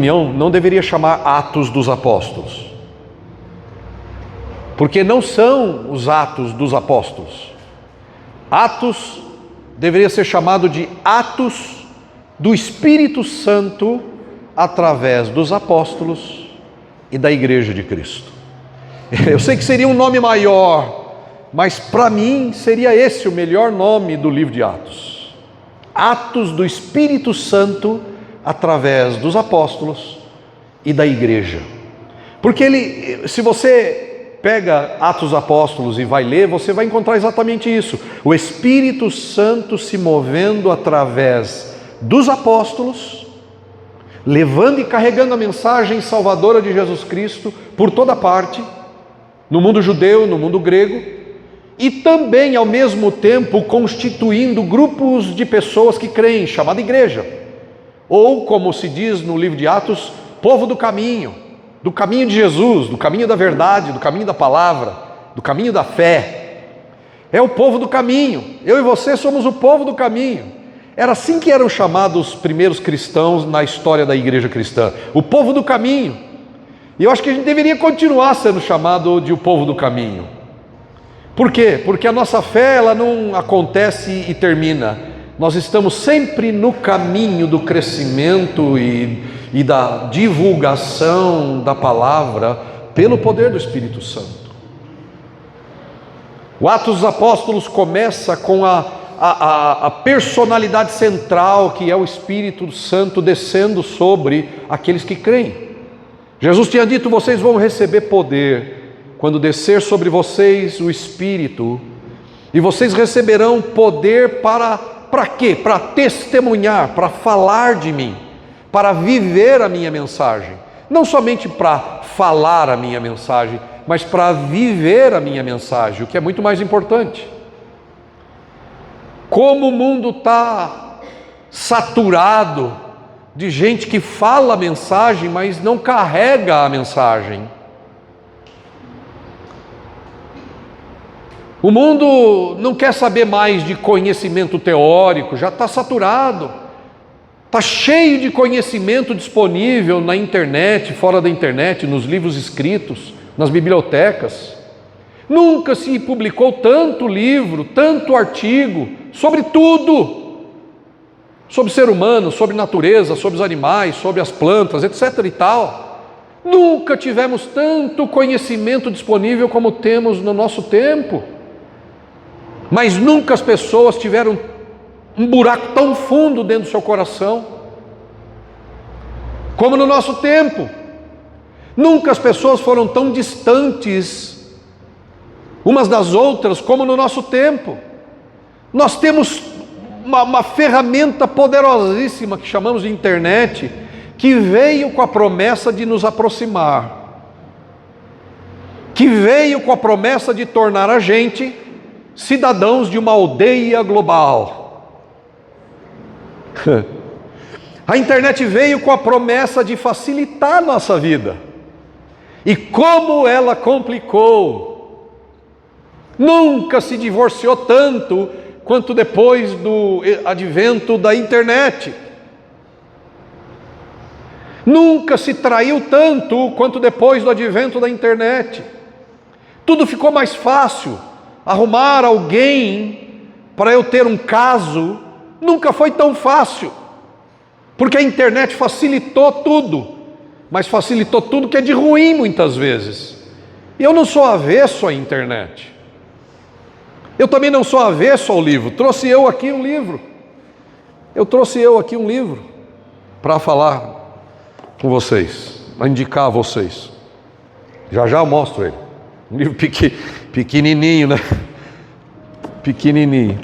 opinião, não deveria chamar Atos dos Apóstolos, porque não são os Atos dos Apóstolos. Atos deveria ser chamado de Atos do Espírito Santo através dos apóstolos e da Igreja de Cristo. Eu sei que seria um nome maior, mas para mim seria esse o melhor nome do livro de Atos. Atos do Espírito Santo através dos apóstolos e da Igreja. Porque se você pega Atos dos Apóstolos e vai ler, você vai encontrar exatamente isso. O Espírito Santo se movendo através dos apóstolos, levando e carregando a mensagem salvadora de Jesus Cristo por toda parte, no mundo judeu, no mundo grego, e também ao mesmo tempo constituindo grupos de pessoas que creem, chamada igreja, ou como se diz no livro de Atos, povo do caminho de Jesus, do caminho da verdade, do caminho da palavra, do caminho da fé. É o povo do caminho. Eu e você somos o povo do caminho. Era assim que eram chamados os primeiros cristãos na história da igreja cristã, o povo do caminho. E eu acho que a gente deveria continuar sendo chamado de o povo do caminho. Por quê? Porque a nossa fé, ela não acontece e termina. Nós estamos sempre no caminho do crescimento e da divulgação da palavra pelo poder do Espírito Santo. O Atos dos Apóstolos começa com a personalidade central, que é o Espírito Santo descendo sobre aqueles que creem. Jesus tinha dito: vocês vão receber poder quando descer sobre vocês o Espírito, e vocês receberão poder para quê? Para testemunhar, para falar de mim, para viver a minha mensagem. Não somente para falar a minha mensagem, mas para viver a minha mensagem, o que é muito mais importante. Como o mundo está saturado de gente que fala a mensagem, mas não carrega a mensagem. O mundo não quer saber mais de conhecimento teórico, já está saturado. Está cheio de conhecimento disponível na internet, fora da internet, nos livros escritos, nas bibliotecas. Nunca se publicou tanto livro, tanto artigo, sobre tudo. Sobre o ser humano, sobre natureza, sobre os animais, sobre as plantas, etc. e tal. Nunca tivemos tanto conhecimento disponível como temos no nosso tempo. Mas nunca as pessoas tiveram um buraco tão fundo dentro do seu coração como no nosso tempo. Nunca as pessoas foram tão distantes umas das outras como no nosso tempo. Nós temos uma ferramenta poderosíssima que chamamos de internet, que veio com a promessa de nos aproximar, que veio com a promessa de tornar a gente cidadãos de uma aldeia global. A internet veio com a promessa de facilitar a nossa vida. E como ela complicou! Nunca se divorciou tanto quanto depois do advento da internet. Nunca se traiu tanto quanto depois do advento da internet. Tudo ficou mais fácil. Arrumar alguém para eu ter um caso nunca foi tão fácil, porque a internet facilitou tudo, mas facilitou tudo que é de ruim muitas vezes. E eu não sou avesso à internet, eu também não sou avesso ao livro. Trouxe eu aqui um livro para falar com vocês, para indicar a vocês. Já eu mostro ele. Um livro pequenininho, né? Pequenininho.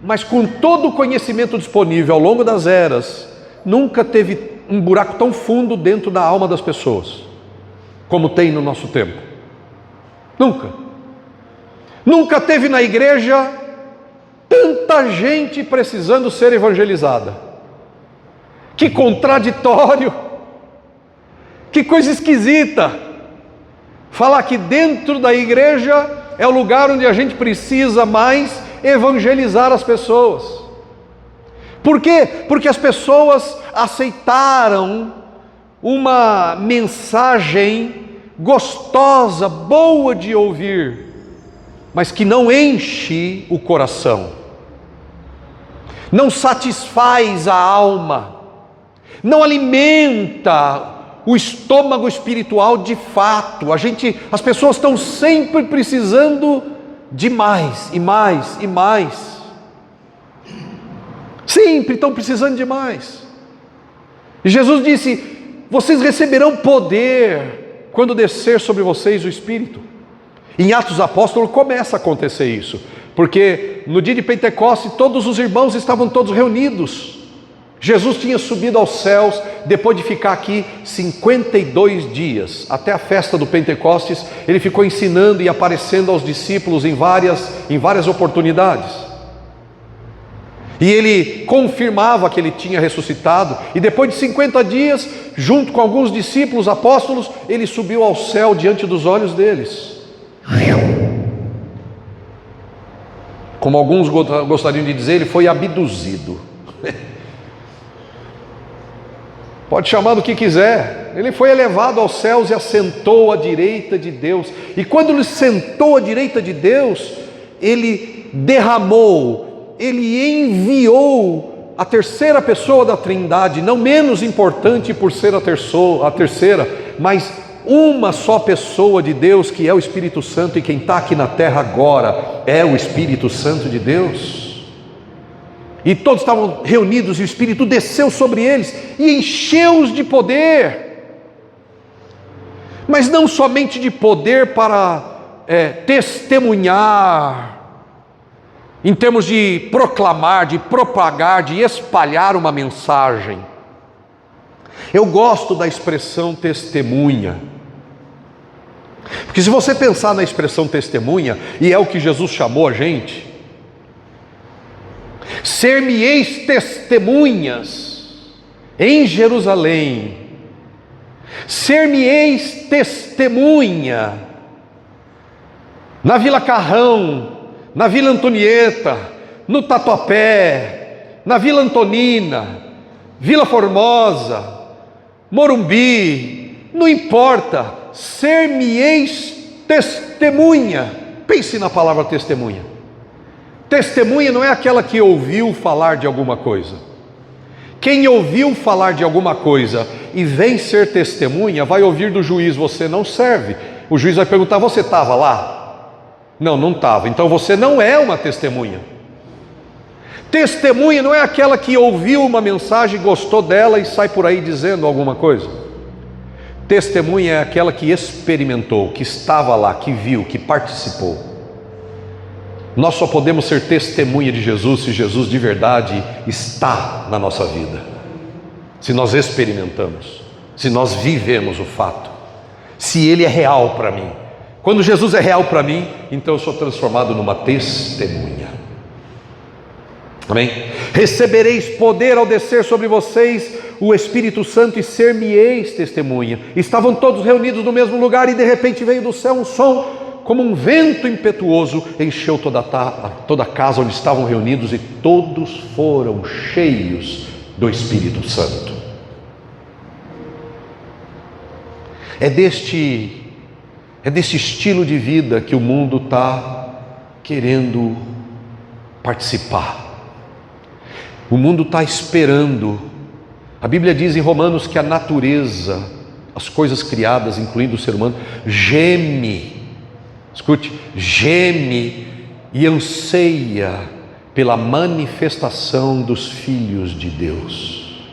Mas com todo o conhecimento disponível ao longo das eras, nunca teve um buraco tão fundo dentro da alma das pessoas como tem no nosso tempo. Nunca. Nunca teve na igreja tanta gente precisando ser evangelizada. Que contraditório! Que coisa esquisita! Falar que dentro da igreja é o lugar onde a gente precisa mais evangelizar as pessoas. Por quê? Porque as pessoas aceitaram uma mensagem gostosa, boa de ouvir, mas que não enche o coração, não satisfaz a alma, não alimenta o estômago espiritual de fato. As pessoas estão sempre precisando de mais e mais e mais. Sempre estão precisando de mais. E Jesus disse: vocês receberão poder quando descer sobre vocês o Espírito. Em Atos dos Apóstolos começa a acontecer isso, porque no dia de Pentecostes todos os irmãos estavam todos reunidos. Jesus tinha subido aos céus, depois de ficar aqui 52 dias, até a festa do Pentecostes, ele ficou ensinando e aparecendo aos discípulos em várias oportunidades. E ele confirmava que ele tinha ressuscitado, e depois de 50 dias, junto com alguns discípulos, apóstolos, ele subiu ao céu diante dos olhos deles. Como alguns gostariam de dizer, ele foi abduzido. Pode chamar do que quiser. Ele foi elevado aos céus e assentou à direita de Deus. E quando ele sentou à direita de Deus, ele derramou, ele enviou a terceira pessoa da Trindade, não menos importante por ser a terceira, mas uma só pessoa de Deus, que é o Espírito Santo, e quem está aqui na terra agora é o Espírito Santo de Deus. E todos estavam reunidos, e o Espírito desceu sobre eles e encheu-os de poder, mas não somente de poder para testemunhar, em termos de proclamar, de propagar, de espalhar uma mensagem. Eu gosto da expressão testemunha, porque se você pensar na expressão testemunha, e é o que Jesus chamou a gente: ser-me-eis testemunhas em Jerusalém, ser-me-eis testemunha na Vila Carrão, na Vila Antonieta, no Tatuapé, na Vila Antonina, Vila Formosa, Morumbi, não importa, ser-me-eis testemunha. Pense na palavra testemunha. Testemunha não é aquela que ouviu falar de alguma coisa. Quem ouviu falar de alguma coisa e vem ser testemunha, vai ouvir do juiz: você não serve. O juiz vai perguntar: você estava lá? Não, não estava. Então você não é uma testemunha. Testemunha não é aquela que ouviu uma mensagem, gostou dela e sai por aí dizendo alguma coisa. Testemunha é aquela que experimentou, que estava lá, que viu, que participou. Nós só podemos ser testemunha de Jesus se Jesus de verdade está na nossa vida, se nós experimentamos, se nós vivemos o fato, se Ele é real para mim. Quando Jesus é real para mim, então eu sou transformado numa testemunha. Amém? Recebereis poder ao descer sobre vocês o Espírito Santo e ser-me-eis testemunha. Estavam todos reunidos no mesmo lugar e de repente veio do céu um som como um vento impetuoso, encheu toda a casa onde estavam reunidos, e todos foram cheios do Espírito Santo. É deste estilo de vida que o mundo está querendo participar. O mundo está esperando. A Bíblia diz em Romanos que a natureza, as coisas criadas, incluindo o ser humano, geme. Escute, geme e anseia pela manifestação dos filhos de Deus.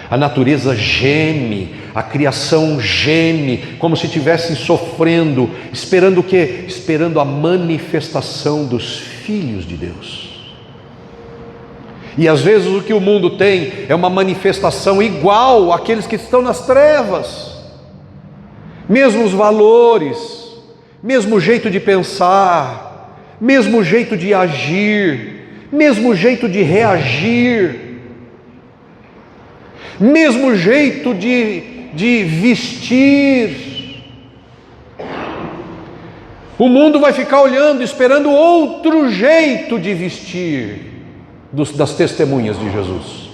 A natureza geme, a criação geme, como se estivessem sofrendo, esperando o quê? Esperando a manifestação dos filhos de Deus. E às vezes o que o mundo tem é uma manifestação igual àqueles que estão nas trevas. Mesmos valores, mesmo jeito de pensar, mesmo jeito de agir, mesmo jeito de reagir, mesmo jeito de vestir. O mundo vai ficar olhando, esperando outro jeito de vestir, das testemunhas de Jesus.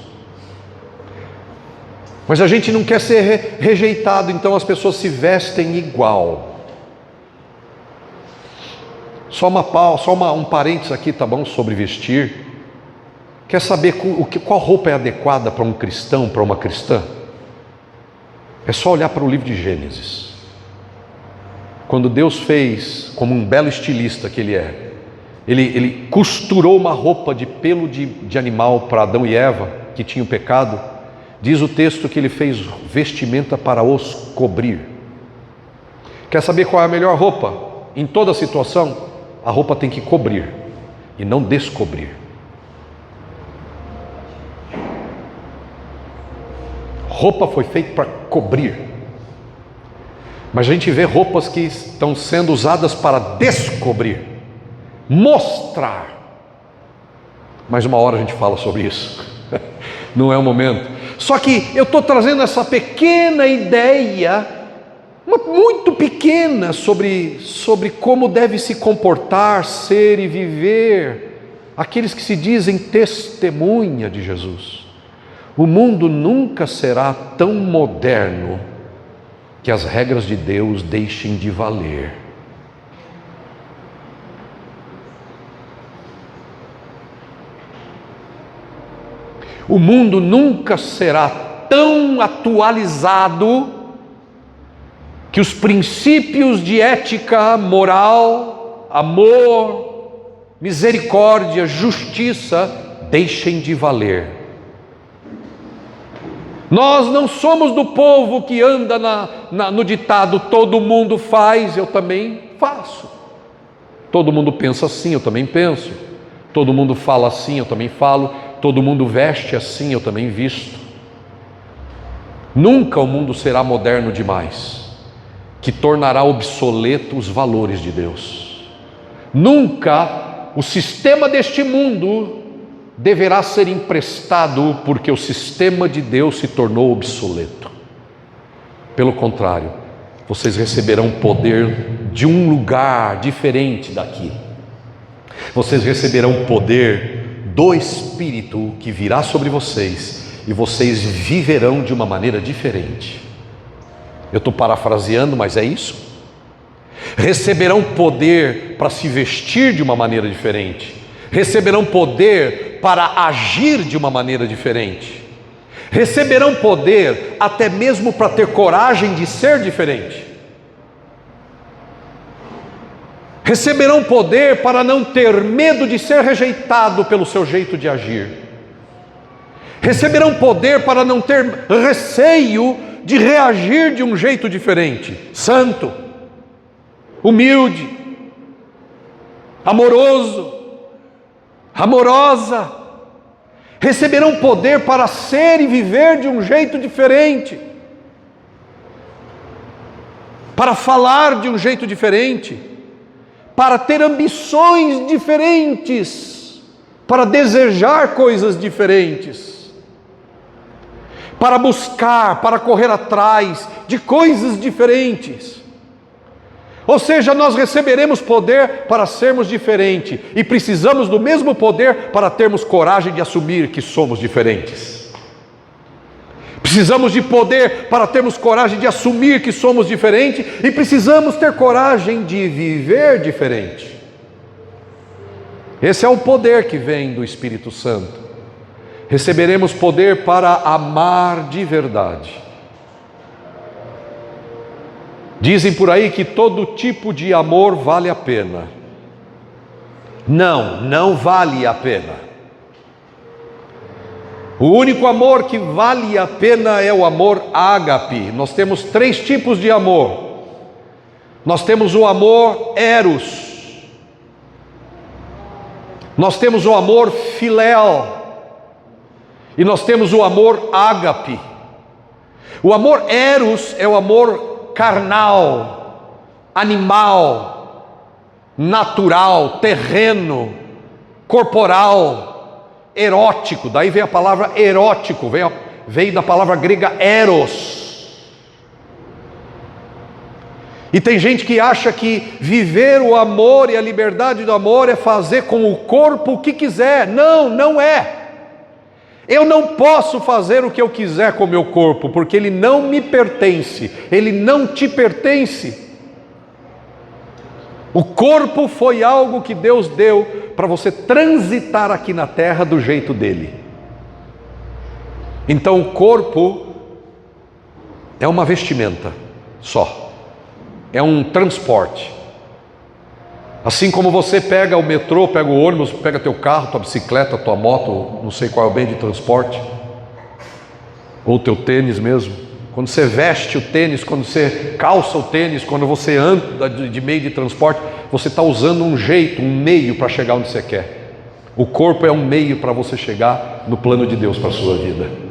Mas a gente não quer ser rejeitado, então as pessoas se vestem igual. Só um parênteses aqui, tá bom, sobre vestir. Quer saber qual roupa é adequada para um cristão, para uma cristã? É só olhar para o livro de Gênesis. Quando Deus fez, como um belo estilista que Ele é, Ele costurou uma roupa de pelo de animal para Adão e Eva, que tinham pecado. Diz o texto que Ele fez vestimenta para os cobrir. Quer saber qual é a melhor roupa? Em toda situação, a roupa tem que cobrir e não descobrir. Roupa foi feita para cobrir. Mas a gente vê roupas que estão sendo usadas para descobrir, mostrar. Mas uma hora a gente fala sobre isso. Não é o momento. Só que eu estou trazendo essa pequena ideia, muito pequena, sobre como deve se comportar, ser e viver aqueles que se dizem testemunha de Jesus. O mundo nunca será tão moderno que as regras de Deus deixem de valer. O mundo nunca será tão atualizado que os princípios de ética, moral, amor, misericórdia, justiça deixem de valer. Nós não somos do povo que anda no ditado todo mundo faz, eu também faço. Todo mundo pensa assim, eu também penso. Todo mundo fala assim, eu também falo. Todo mundo veste assim, eu também visto. Nunca o mundo será moderno demais, que tornará obsoleto os valores de Deus. Nunca o sistema deste mundo deverá ser emprestado, porque o sistema de Deus se tornou obsoleto. Pelo contrário, vocês receberão poder de um lugar diferente daqui. Vocês receberão poder do Espírito que virá sobre vocês, e vocês viverão de uma maneira diferente. Eu estou parafraseando, mas é isso. Receberão poder para se vestir de uma maneira diferente. Receberão poder para agir de uma maneira diferente. Receberão poder até mesmo para ter coragem de ser diferente. Receberão poder para não ter medo de ser rejeitado pelo seu jeito de agir. Receberão poder para não ter receio de reagir de um jeito diferente, santo, humilde, amoroso, amorosa. Receberão poder para ser e viver de um jeito diferente, para falar de um jeito diferente, para ter ambições diferentes, para desejar coisas diferentes, para buscar, para correr atrás de coisas diferentes. Ou seja, nós receberemos poder para sermos diferentes, e precisamos do mesmo poder para termos coragem de assumir que somos diferentes. Precisamos de poder para termos coragem de assumir que somos diferentes, e precisamos ter coragem de viver diferente. Esse é o poder que vem do Espírito Santo. Receberemos poder para amar de verdade. Dizem por aí que todo tipo de amor vale a pena. Não, não vale a pena. O único amor que vale a pena é o amor ágape. Nós temos 3 tipos de amor. Nós temos o amor eros. Nós temos o amor filéu. E nós temos o amor ágape. O amor eros é o amor carnal, animal, natural, terreno, corporal, erótico. Daí vem a palavra erótico, veio da palavra grega eros. E tem gente que acha que viver o amor e a liberdade do amor é fazer com o corpo o que quiser. Não, não é. Eu não posso fazer o que eu quiser com o meu corpo, porque ele não me pertence, ele não te pertence. O corpo foi algo que Deus deu para você transitar aqui na terra do jeito dele. Então o corpo é uma vestimenta só, é um transporte. Assim como você pega o metrô, pega o ônibus, pega teu carro, tua bicicleta, tua moto, não sei qual é o bem de transporte, ou teu tênis mesmo. Quando você veste o tênis, quando você calça o tênis, quando você anda de meio de transporte, você está usando um jeito, um meio para chegar onde você quer. O corpo é um meio para você chegar no plano de Deus para a sua vida.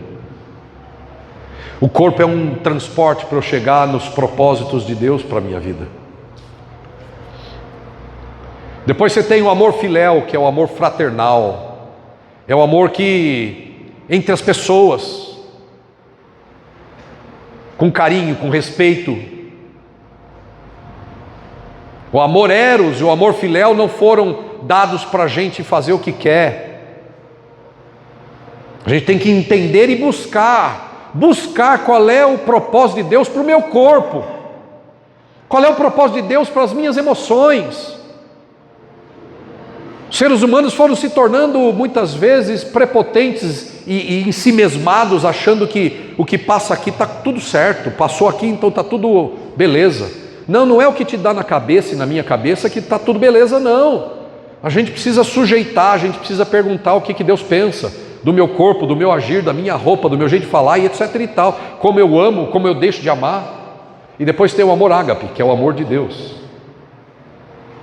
O corpo é um transporte para eu chegar nos propósitos de Deus para a minha vida. Depois você tem o amor filéu, que é o amor fraternal. É o amor que entre as pessoas, com carinho, com respeito. O amor eros e o amor filéu não foram dados para a gente fazer o que quer. A gente tem que entender e buscar qual é o propósito de Deus para o meu corpo, qual é o propósito de Deus para as minhas emoções. Os seres humanos foram se tornando muitas vezes prepotentes e ensimesmados, achando que o que passa aqui está tudo certo, passou aqui então está tudo beleza. Não, não é o que te dá na cabeça e na minha cabeça que está tudo beleza, não. A gente precisa sujeitar, a gente precisa perguntar o que Deus pensa do meu corpo, do meu agir, da minha roupa, do meu jeito de falar e etc e tal, como eu amo, como eu deixo de amar. E depois tem o amor ágape, que é o amor de Deus.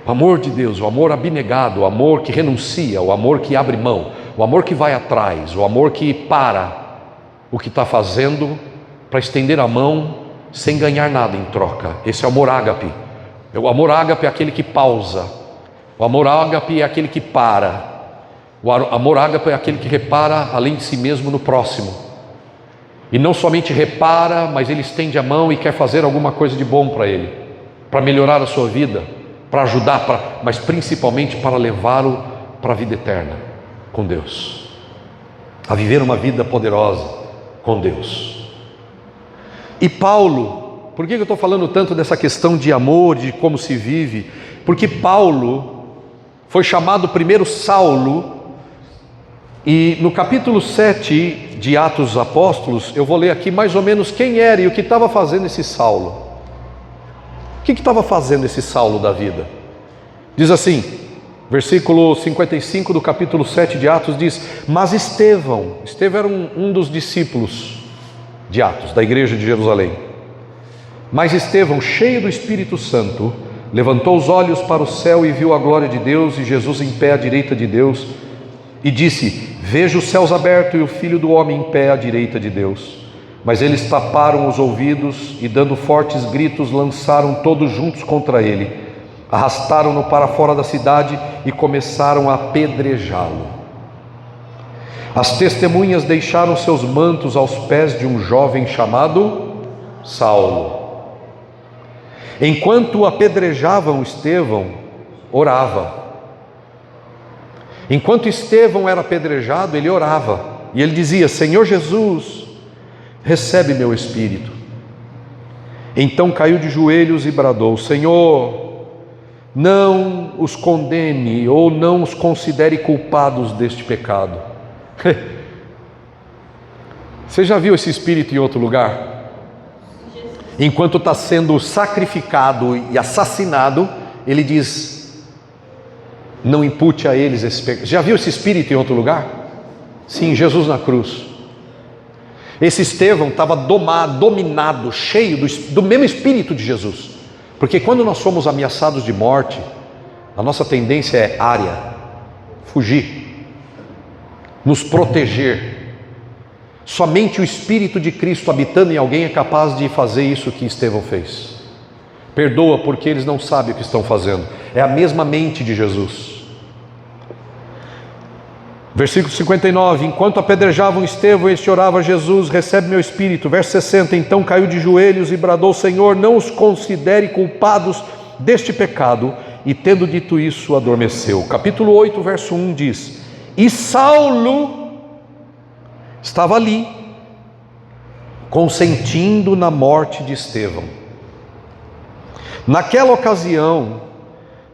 O amor de Deus, o amor abnegado, o amor que renuncia, o amor que abre mão, o amor que vai atrás, o amor que para o que está fazendo para estender a mão sem ganhar nada em troca. Esse é o amor ágape. O amor ágape é aquele que pausa. O amor ágape é aquele que para. O amor ágape é aquele que repara além de si mesmo no próximo. E não somente repara, mas ele estende a mão e quer fazer alguma coisa de bom para ele, para melhorar a sua vida, para ajudar, mas principalmente para levá-lo para a vida eterna com Deus, a viver uma vida poderosa com Deus. E Paulo, por que eu estou falando tanto dessa questão de amor, de como se vive? Porque Paulo foi chamado primeiro Saulo, e no capítulo 7 de Atos dos Apóstolos, eu vou ler aqui mais ou menos quem era e o que estava fazendo esse Saulo. O que estava fazendo esse Saulo da vida? Diz assim, versículo 55 do capítulo 7 de Atos diz: mas Estevão era um dos discípulos de Atos, da igreja de Jerusalém. Mas Estevão, cheio do Espírito Santo, levantou os olhos para o céu e viu a glória de Deus e Jesus em pé à direita de Deus, e disse: vejo os céus abertos e o Filho do Homem em pé à direita de Deus. Mas eles taparam os ouvidos e, dando fortes gritos, lançaram todos juntos contra ele, arrastaram-no para fora da cidade e começaram a apedrejá-lo. As testemunhas deixaram seus mantos aos pés de um jovem chamado Saulo. Enquanto apedrejavam Estevão, orava. Enquanto Estevão era apedrejado, ele orava, e ele dizia: Senhor Jesus, recebe meu espírito. Então caiu de joelhos e bradou: Senhor, não os condene ou não os considere culpados deste pecado. Você já viu esse espírito em outro lugar? Enquanto está sendo sacrificado e assassinado, ele diz: não impute a eles esse pecado. Já viu esse espírito em outro lugar? Sim, Jesus na cruz. Esse Estevão estava dominado, cheio do mesmo espírito de Jesus. Porque quando nós somos ameaçados de morte, a nossa tendência é área, fugir, nos proteger. Somente o Espírito de Cristo habitando em alguém é capaz de fazer isso que Estevão fez. Perdoa porque eles não sabem o que estão fazendo. É a mesma mente de Jesus. Versículo 59, enquanto apedrejavam Estevão, este orava a Jesus, recebe meu espírito. Verso 60, então caiu de joelhos e bradou, Senhor, não os considere culpados deste pecado. E tendo dito isso, adormeceu. Capítulo 8, verso 1 diz, e Saulo estava ali, consentindo na morte de Estevão. Naquela ocasião,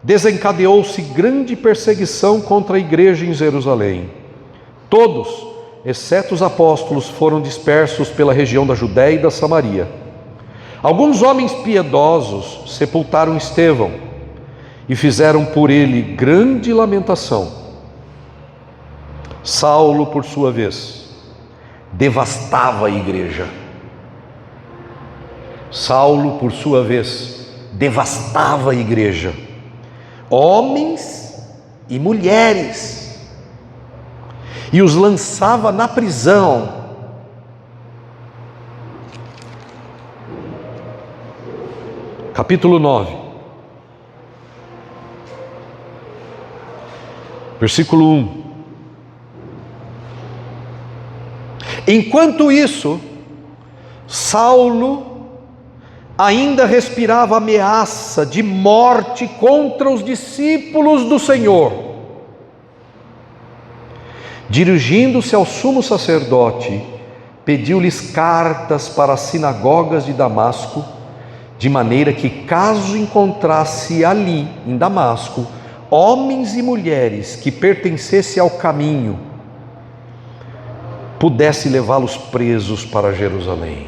desencadeou-se grande perseguição contra a igreja em Jerusalém. Todos, exceto os apóstolos, foram dispersos pela região da Judéia e da Samaria. Alguns homens piedosos sepultaram Estevão e fizeram por ele grande lamentação. Saulo, por sua vez, devastava a igreja. Saulo, por sua vez, devastava a igreja. Homens e mulheres, e os lançava na prisão. Capítulo 9, versículo 1. Enquanto isso, Saulo ainda respirava ameaça de morte contra os discípulos do Senhor. Dirigindo-se ao sumo sacerdote, pediu-lhes cartas para as sinagogas de Damasco, de maneira que, caso encontrasse ali, em Damasco, homens e mulheres que pertencessem ao caminho, pudesse levá-los presos para Jerusalém.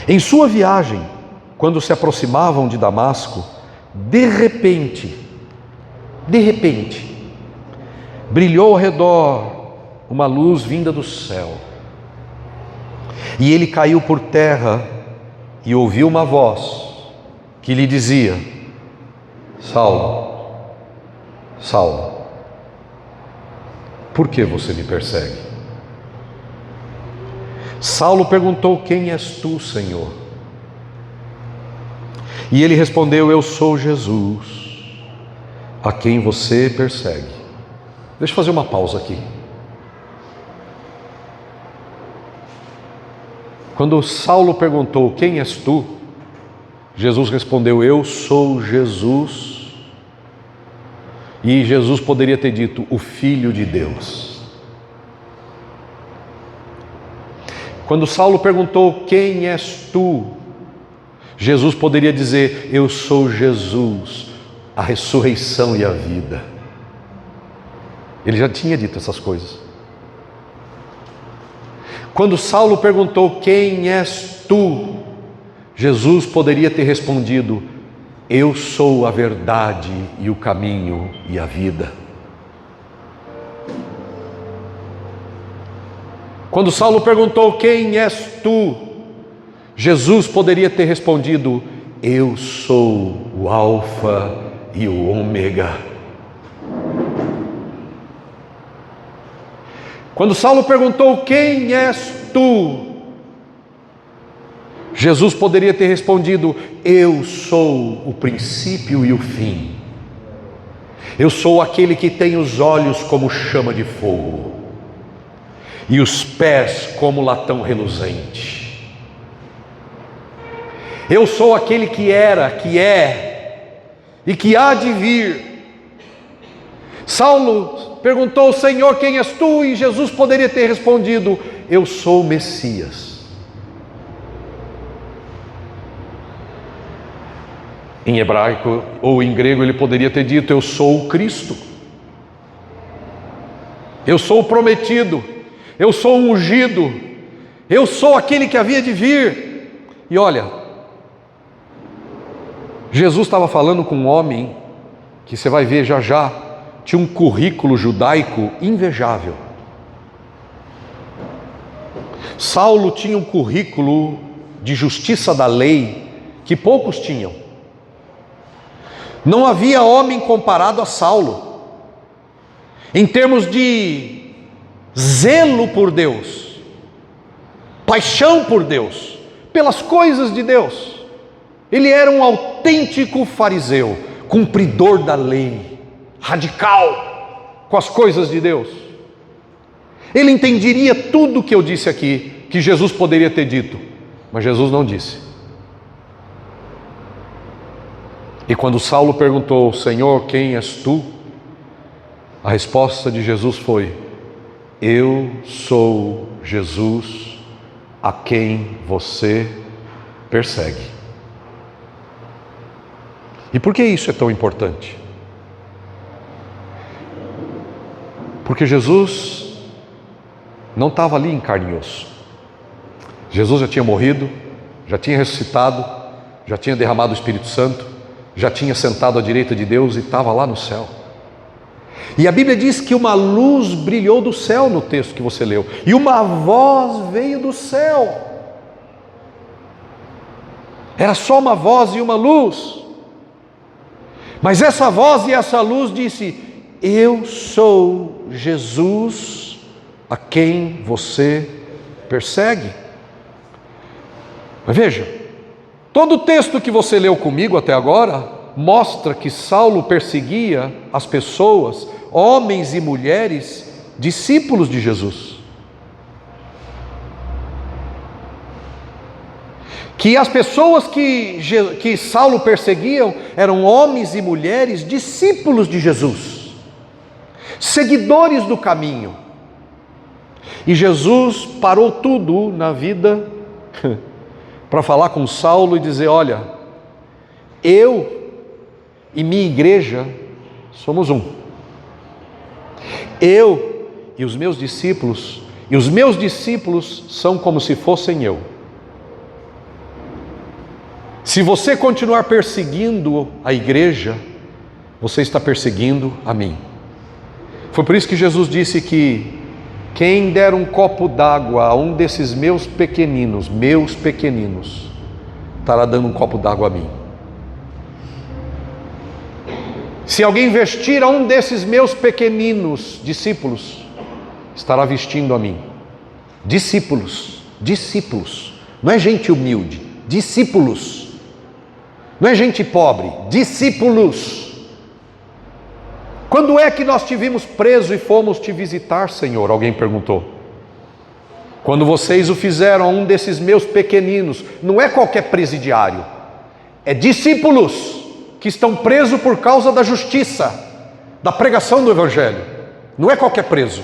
Em sua viagem, quando se aproximavam de Damasco, de repente, brilhou ao redor uma luz vinda do céu. E ele caiu por terra e ouviu uma voz que lhe dizia, Saulo, Saulo, por que você me persegue? Saulo perguntou, quem és tu, Senhor? E ele respondeu, eu sou Jesus, a quem você persegue. Deixa eu fazer uma pausa aqui. Quando Saulo perguntou, quem és tu? Jesus respondeu, eu sou Jesus. E Jesus poderia ter dito, o Filho de Deus. Quando Saulo perguntou, quem és tu? Jesus poderia dizer, eu sou Jesus, a ressurreição e a vida. Ele já tinha dito essas coisas. Quando Saulo perguntou, quem és tu? Jesus poderia ter respondido, eu sou a verdade e o caminho e a vida. Quando Saulo perguntou, quem és tu? Jesus poderia ter respondido, eu sou o Alfa e o Ômega. Quando Saulo perguntou, quem és tu? Jesus poderia ter respondido, eu sou o princípio e o fim. Eu sou aquele que tem os olhos como chama de fogo e os pés como latão reluzente. Eu sou aquele que era, que é e que há de vir. Saulo perguntou, Senhor, quem és tu? E Jesus poderia ter respondido, eu sou o Messias. Em hebraico ou em grego ele poderia ter dito, eu sou o Cristo. Eu sou o prometido. Eu sou o ungido. Eu sou aquele que havia de vir. E olha, Jesus estava falando com um homem que você vai ver já já, tinha um currículo judaico invejável. Saulo tinha um currículo de justiça da lei que poucos tinham. Não havia homem comparado a Saulo em termos de zelo por Deus, paixão por Deus, pelas coisas de Deus. Ele era um autêntico fariseu, cumpridor da lei, radical. com as coisas de Deus. Ele entenderia tudo o que eu disse aqui, que Jesus poderia ter dito, mas Jesus não disse. E quando Saulo perguntou: Senhor, quem és tu? A resposta de Jesus foi: eu sou Jesus a quem você persegue. E por que isso é tão importante? Porque Jesus não estava ali em carne e osso. Jesus já tinha morrido, já tinha ressuscitado, já tinha derramado o Espírito Santo, já tinha sentado à direita de Deus e estava lá no céu. E a Bíblia diz que uma luz brilhou do céu no texto que você leu, e uma voz veio do céu. Era só uma voz e uma luz, mas essa voz e essa luz disse: eu sou Jesus a quem você persegue. Mas veja, todo o texto que você leu comigo até agora mostra que Saulo perseguia as pessoas, homens e mulheres, discípulos de Jesus. Que as pessoas que Saulo perseguiam eram homens e mulheres discípulos de Jesus, seguidores do caminho. E Jesus parou tudo na vida para falar com Saulo e dizer: olha, eu e minha igreja somos um. Eu e os meus discípulos são como se fossem eu. Se você continuar perseguindo a igreja, você está perseguindo a mim. Foi por isso que Jesus disse que quem der um copo d'água a um desses meus pequeninos, estará dando um copo d'água a mim. Se alguém vestir a um desses meus pequeninos discípulos, estará vestindo a mim. Discípulos, não é gente humilde, discípulos, não é gente pobre, discípulos. Quando é que nós te vimos preso e fomos te visitar, Senhor? Alguém perguntou. Quando vocês o fizeram a um desses meus pequeninos. Não é qualquer presidiário, é discípulos que estão presos por causa da justiça, da pregação do Evangelho. Não é qualquer preso,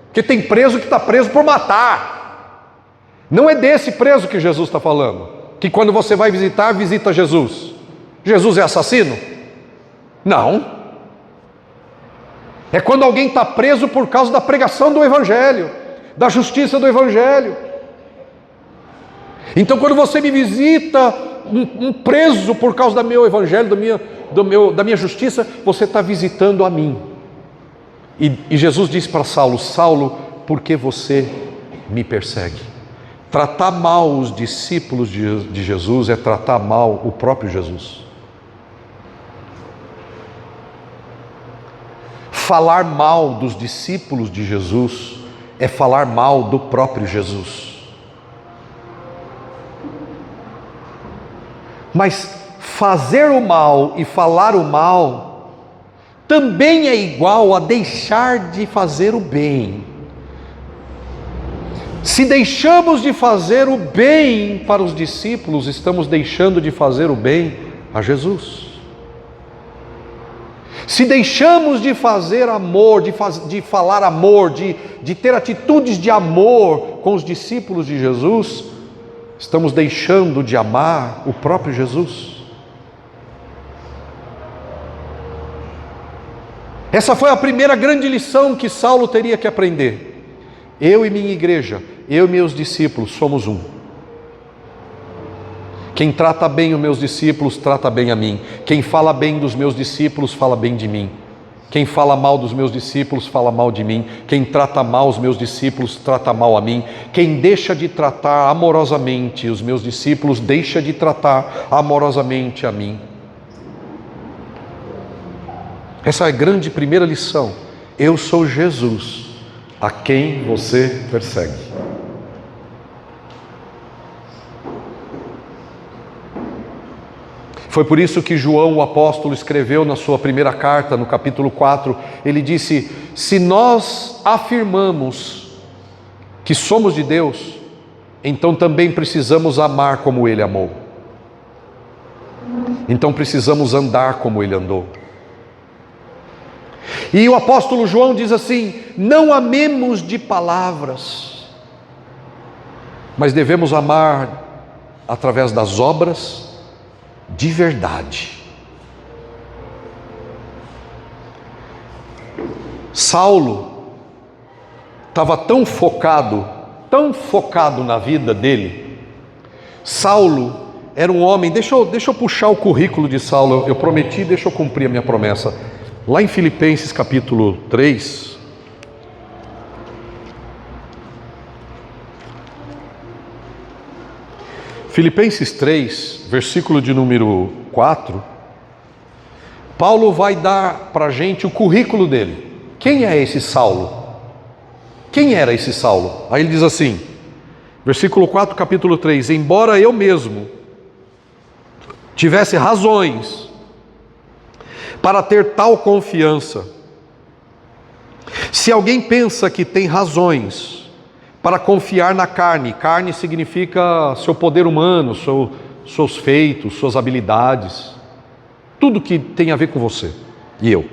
porque tem preso que está preso por matar. Não é desse preso que Jesus está falando, que quando você vai visitar, visita Jesus. Jesus é assassino? Não. É quando alguém está preso por causa da pregação do Evangelho, da justiça do Evangelho. Então, quando você me visita, um preso por causa do meu Evangelho, da minha justiça, você está visitando a mim. E Jesus disse para Saulo: Saulo, por que você me persegue? Tratar mal os discípulos de Jesus é tratar mal o próprio Jesus. Falar mal dos discípulos de Jesus é falar mal do próprio Jesus. Mas fazer o mal e falar o mal também é igual a deixar de fazer o bem. Se deixamos de fazer o bem para os discípulos, estamos deixando de fazer o bem a Jesus. Se deixamos de fazer amor, de falar amor, de ter atitudes de amor com os discípulos de Jesus, estamos deixando de amar o próprio Jesus. Essa foi a primeira grande lição que Saulo teria que aprender. Eu e minha igreja, eu e meus discípulos somos um. Quem trata bem os meus discípulos, trata bem a mim. Quem fala bem dos meus discípulos, fala bem de mim. Quem fala mal dos meus discípulos, fala mal de mim. Quem trata mal os meus discípulos, trata mal a mim. Quem deixa de tratar amorosamente os meus discípulos, deixa de tratar amorosamente a mim. Essa é a grande primeira lição. Eu sou Jesus, a quem você persegue. Foi por isso que João, o apóstolo, escreveu na sua primeira carta, no capítulo 4, ele disse: se nós afirmamos que somos de Deus, então também precisamos amar como Ele amou. Então precisamos andar como Ele andou. E o apóstolo João diz assim: não amemos de palavras, mas devemos amar através das obras de verdade. Saulo estava tão focado na vida dele. Saulo era um homem, deixa eu puxar o currículo de Saulo, eu prometi, deixa eu cumprir a minha promessa. Lá em Filipenses capítulo 3, Filipenses 3, versículo de número 4, Paulo vai dar para a gente o currículo dele. Quem é esse Saulo? Quem era esse Saulo? Aí ele diz assim, versículo 4, capítulo 3: embora eu mesmo tivesse razões para ter tal confiança, se alguém pensa que tem razões para confiar na carne, carne significa seu poder humano, seus feitos, suas habilidades, tudo que tem a ver com você e eu.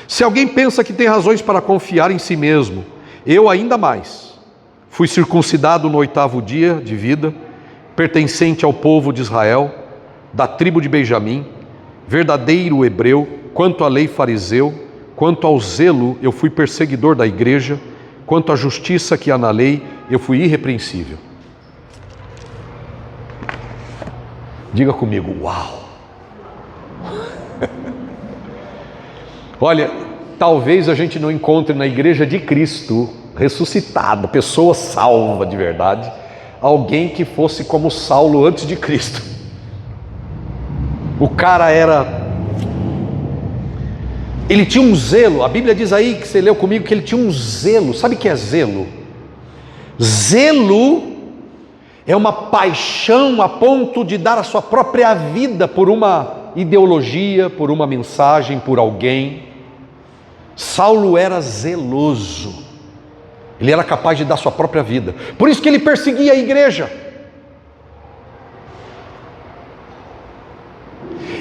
Se alguém pensa que tem razões para confiar em si mesmo, eu ainda mais. Fui circuncidado no 8º dia de vida, pertencente ao povo de Israel, da tribo de Benjamim, verdadeiro hebreu, quanto à lei fariseu, quanto ao zelo eu fui perseguidor da igreja, quanto à justiça que há na lei eu fui irrepreensível. Diga comigo, uau! Olha, talvez a gente não encontre na igreja de Cristo ressuscitado, pessoa salva de verdade, alguém que fosse como Saulo antes de Cristo. O cara ele tinha um zelo. A Bíblia diz aí, que você leu comigo, que ele tinha um zelo. Sabe o que é zelo? Zelo é uma paixão a ponto de dar a sua própria vida por uma ideologia, por uma mensagem, por alguém. Saulo era zeloso. Ele era capaz de dar sua própria vida. Por isso que ele perseguia a igreja.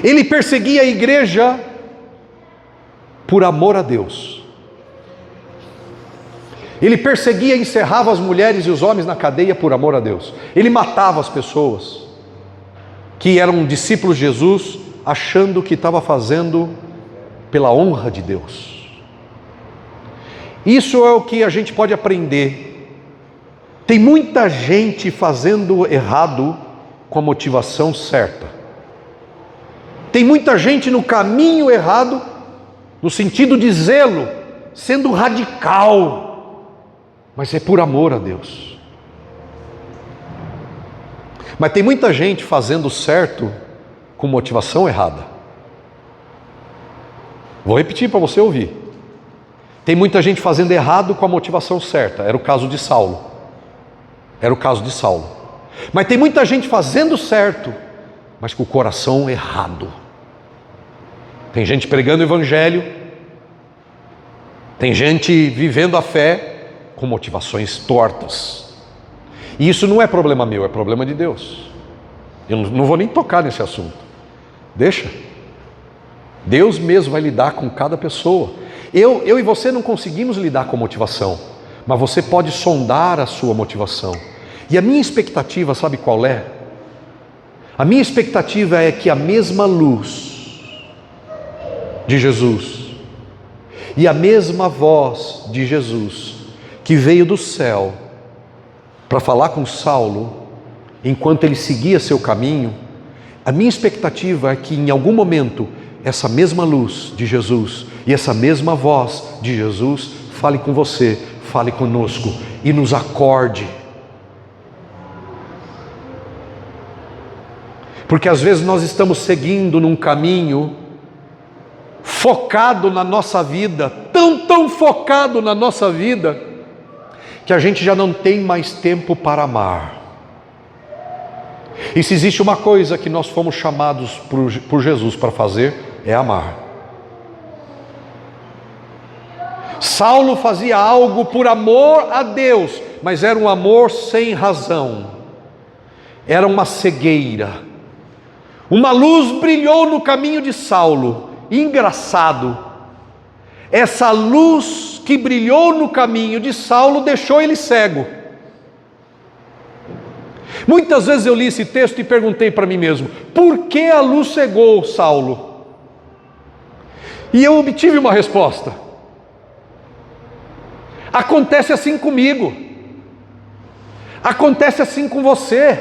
Ele perseguia a igreja por amor a Deus. Ele perseguia e encerrava as mulheres e os homens na cadeia por amor a Deus. Ele matava as pessoas que eram discípulos de Jesus, achando que estava fazendo pela honra de Deus. Isso é o que a gente pode aprender. Tem muita gente fazendo errado com a motivação certa. Tem muita gente no caminho errado, no sentido de zelo, sendo radical, mas é por amor a Deus. Mas tem muita gente fazendo certo com motivação errada. Vou repetir para você ouvir. Tem muita gente fazendo errado com a motivação certa. Era o caso de Saulo. Mas tem muita gente fazendo certo, mas com o coração errado. Tem gente pregando o evangelho, tem gente vivendo a fé com motivações tortas. E isso não é problema meu, é problema de Deus. Eu não vou nem tocar nesse assunto. Deixa. Deus mesmo vai lidar com cada pessoa. Eu e você não conseguimos lidar com motivação, mas você pode sondar a sua motivação. E a minha expectativa, sabe qual é? A minha expectativa é que a mesma luz de Jesus e a mesma voz de Jesus que veio do céu para falar com Saulo enquanto ele seguia seu caminho, a minha expectativa é que em algum momento essa mesma luz de Jesus e essa mesma voz de Jesus fale com você, fale conosco e nos acorde. Porque às vezes nós estamos seguindo num caminho focado na nossa vida, tão focado na nossa vida, que a gente já não tem mais tempo para amar. E se existe uma coisa que nós fomos chamados por Jesus para fazer, é amar. Saulo fazia algo por amor a Deus, mas era um amor sem razão. Era uma cegueira. Uma luz brilhou no caminho de Saulo. Engraçado, essa luz que brilhou no caminho de Saulo deixou ele cego. Muitas vezes eu li esse texto e perguntei para mim mesmo: por que a luz cegou Saulo? E eu obtive uma resposta. Acontece assim comigo, acontece assim com você,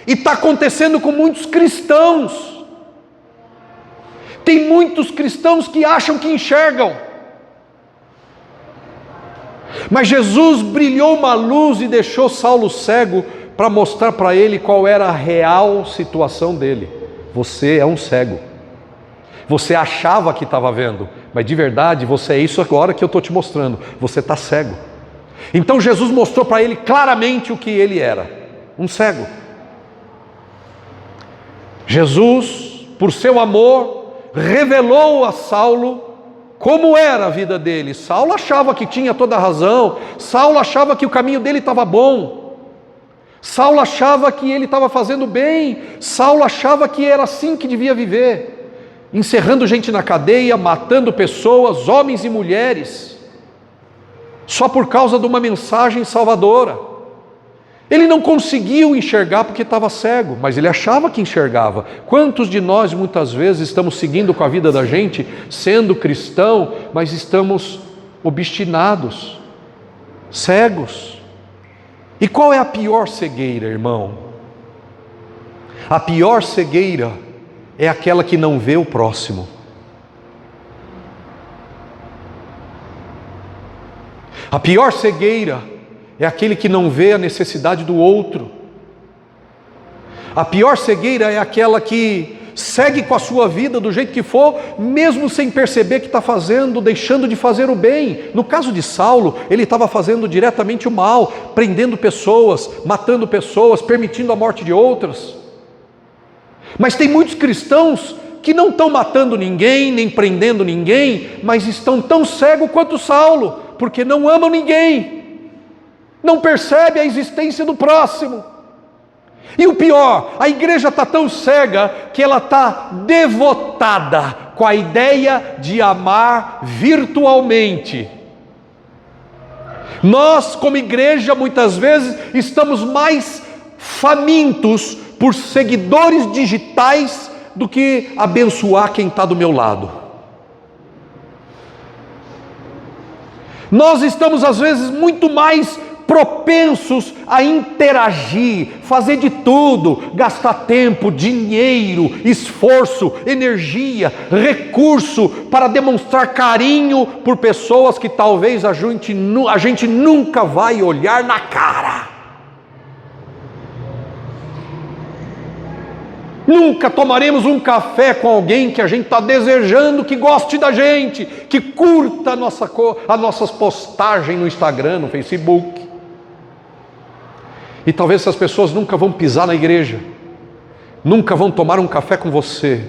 e está acontecendo com muitos cristãos. Tem muitos cristãos que acham que enxergam, mas Jesus brilhou uma luz e deixou Saulo cego para mostrar para ele qual era a real situação dele. Você é um cego. Você achava que estava vendo, mas de verdade você é isso agora que eu estou te mostrando. Você está cego. Então Jesus mostrou para ele claramente o que ele era: um cego. Jesus, por seu amor, revelou a Saulo como era a vida dele. Saulo achava que tinha toda a razão. Saulo achava que o caminho dele estava bom. Saulo achava que ele estava fazendo bem. Saulo achava que era assim que devia viver, encerrando gente na cadeia, matando pessoas, homens e mulheres, só por causa de uma mensagem salvadora. Ele não conseguiu enxergar porque estava cego, mas ele achava que enxergava. Quantos de nós muitas vezes estamos seguindo com a vida da gente, sendo cristão, mas estamos obstinados, cegos? E qual é a pior cegueira, irmão? A pior cegueira é aquela que não vê o próximo. A pior cegueira é aquele que não vê a necessidade do outro. A pior cegueira é aquela que segue com a sua vida do jeito que for, mesmo sem perceber que está fazendo, deixando de fazer o bem. No caso de Saulo, ele estava fazendo diretamente o mal, prendendo pessoas, matando pessoas, permitindo a morte de outras. Mas tem muitos cristãos que não estão matando ninguém, nem prendendo ninguém, mas estão tão cegos quanto Saulo, porque não amam ninguém, não percebem a existência do próximo. E o pior, a igreja está tão cega que ela está devotada com a ideia de amar virtualmente. Nós, como igreja, muitas vezes estamos mais famintos por seguidores digitais do que abençoar quem está do meu lado. Nós estamos às vezes muito mais propensos a interagir, fazer de tudo, gastar tempo, dinheiro, esforço, energia, recurso para demonstrar carinho por pessoas que talvez a gente nunca vai olhar na cara. Nunca tomaremos um café com alguém que a gente está desejando que goste da gente, que curta as nossas postagens no Instagram, no Facebook. E talvez essas pessoas nunca vão pisar na igreja, nunca vão tomar um café com você.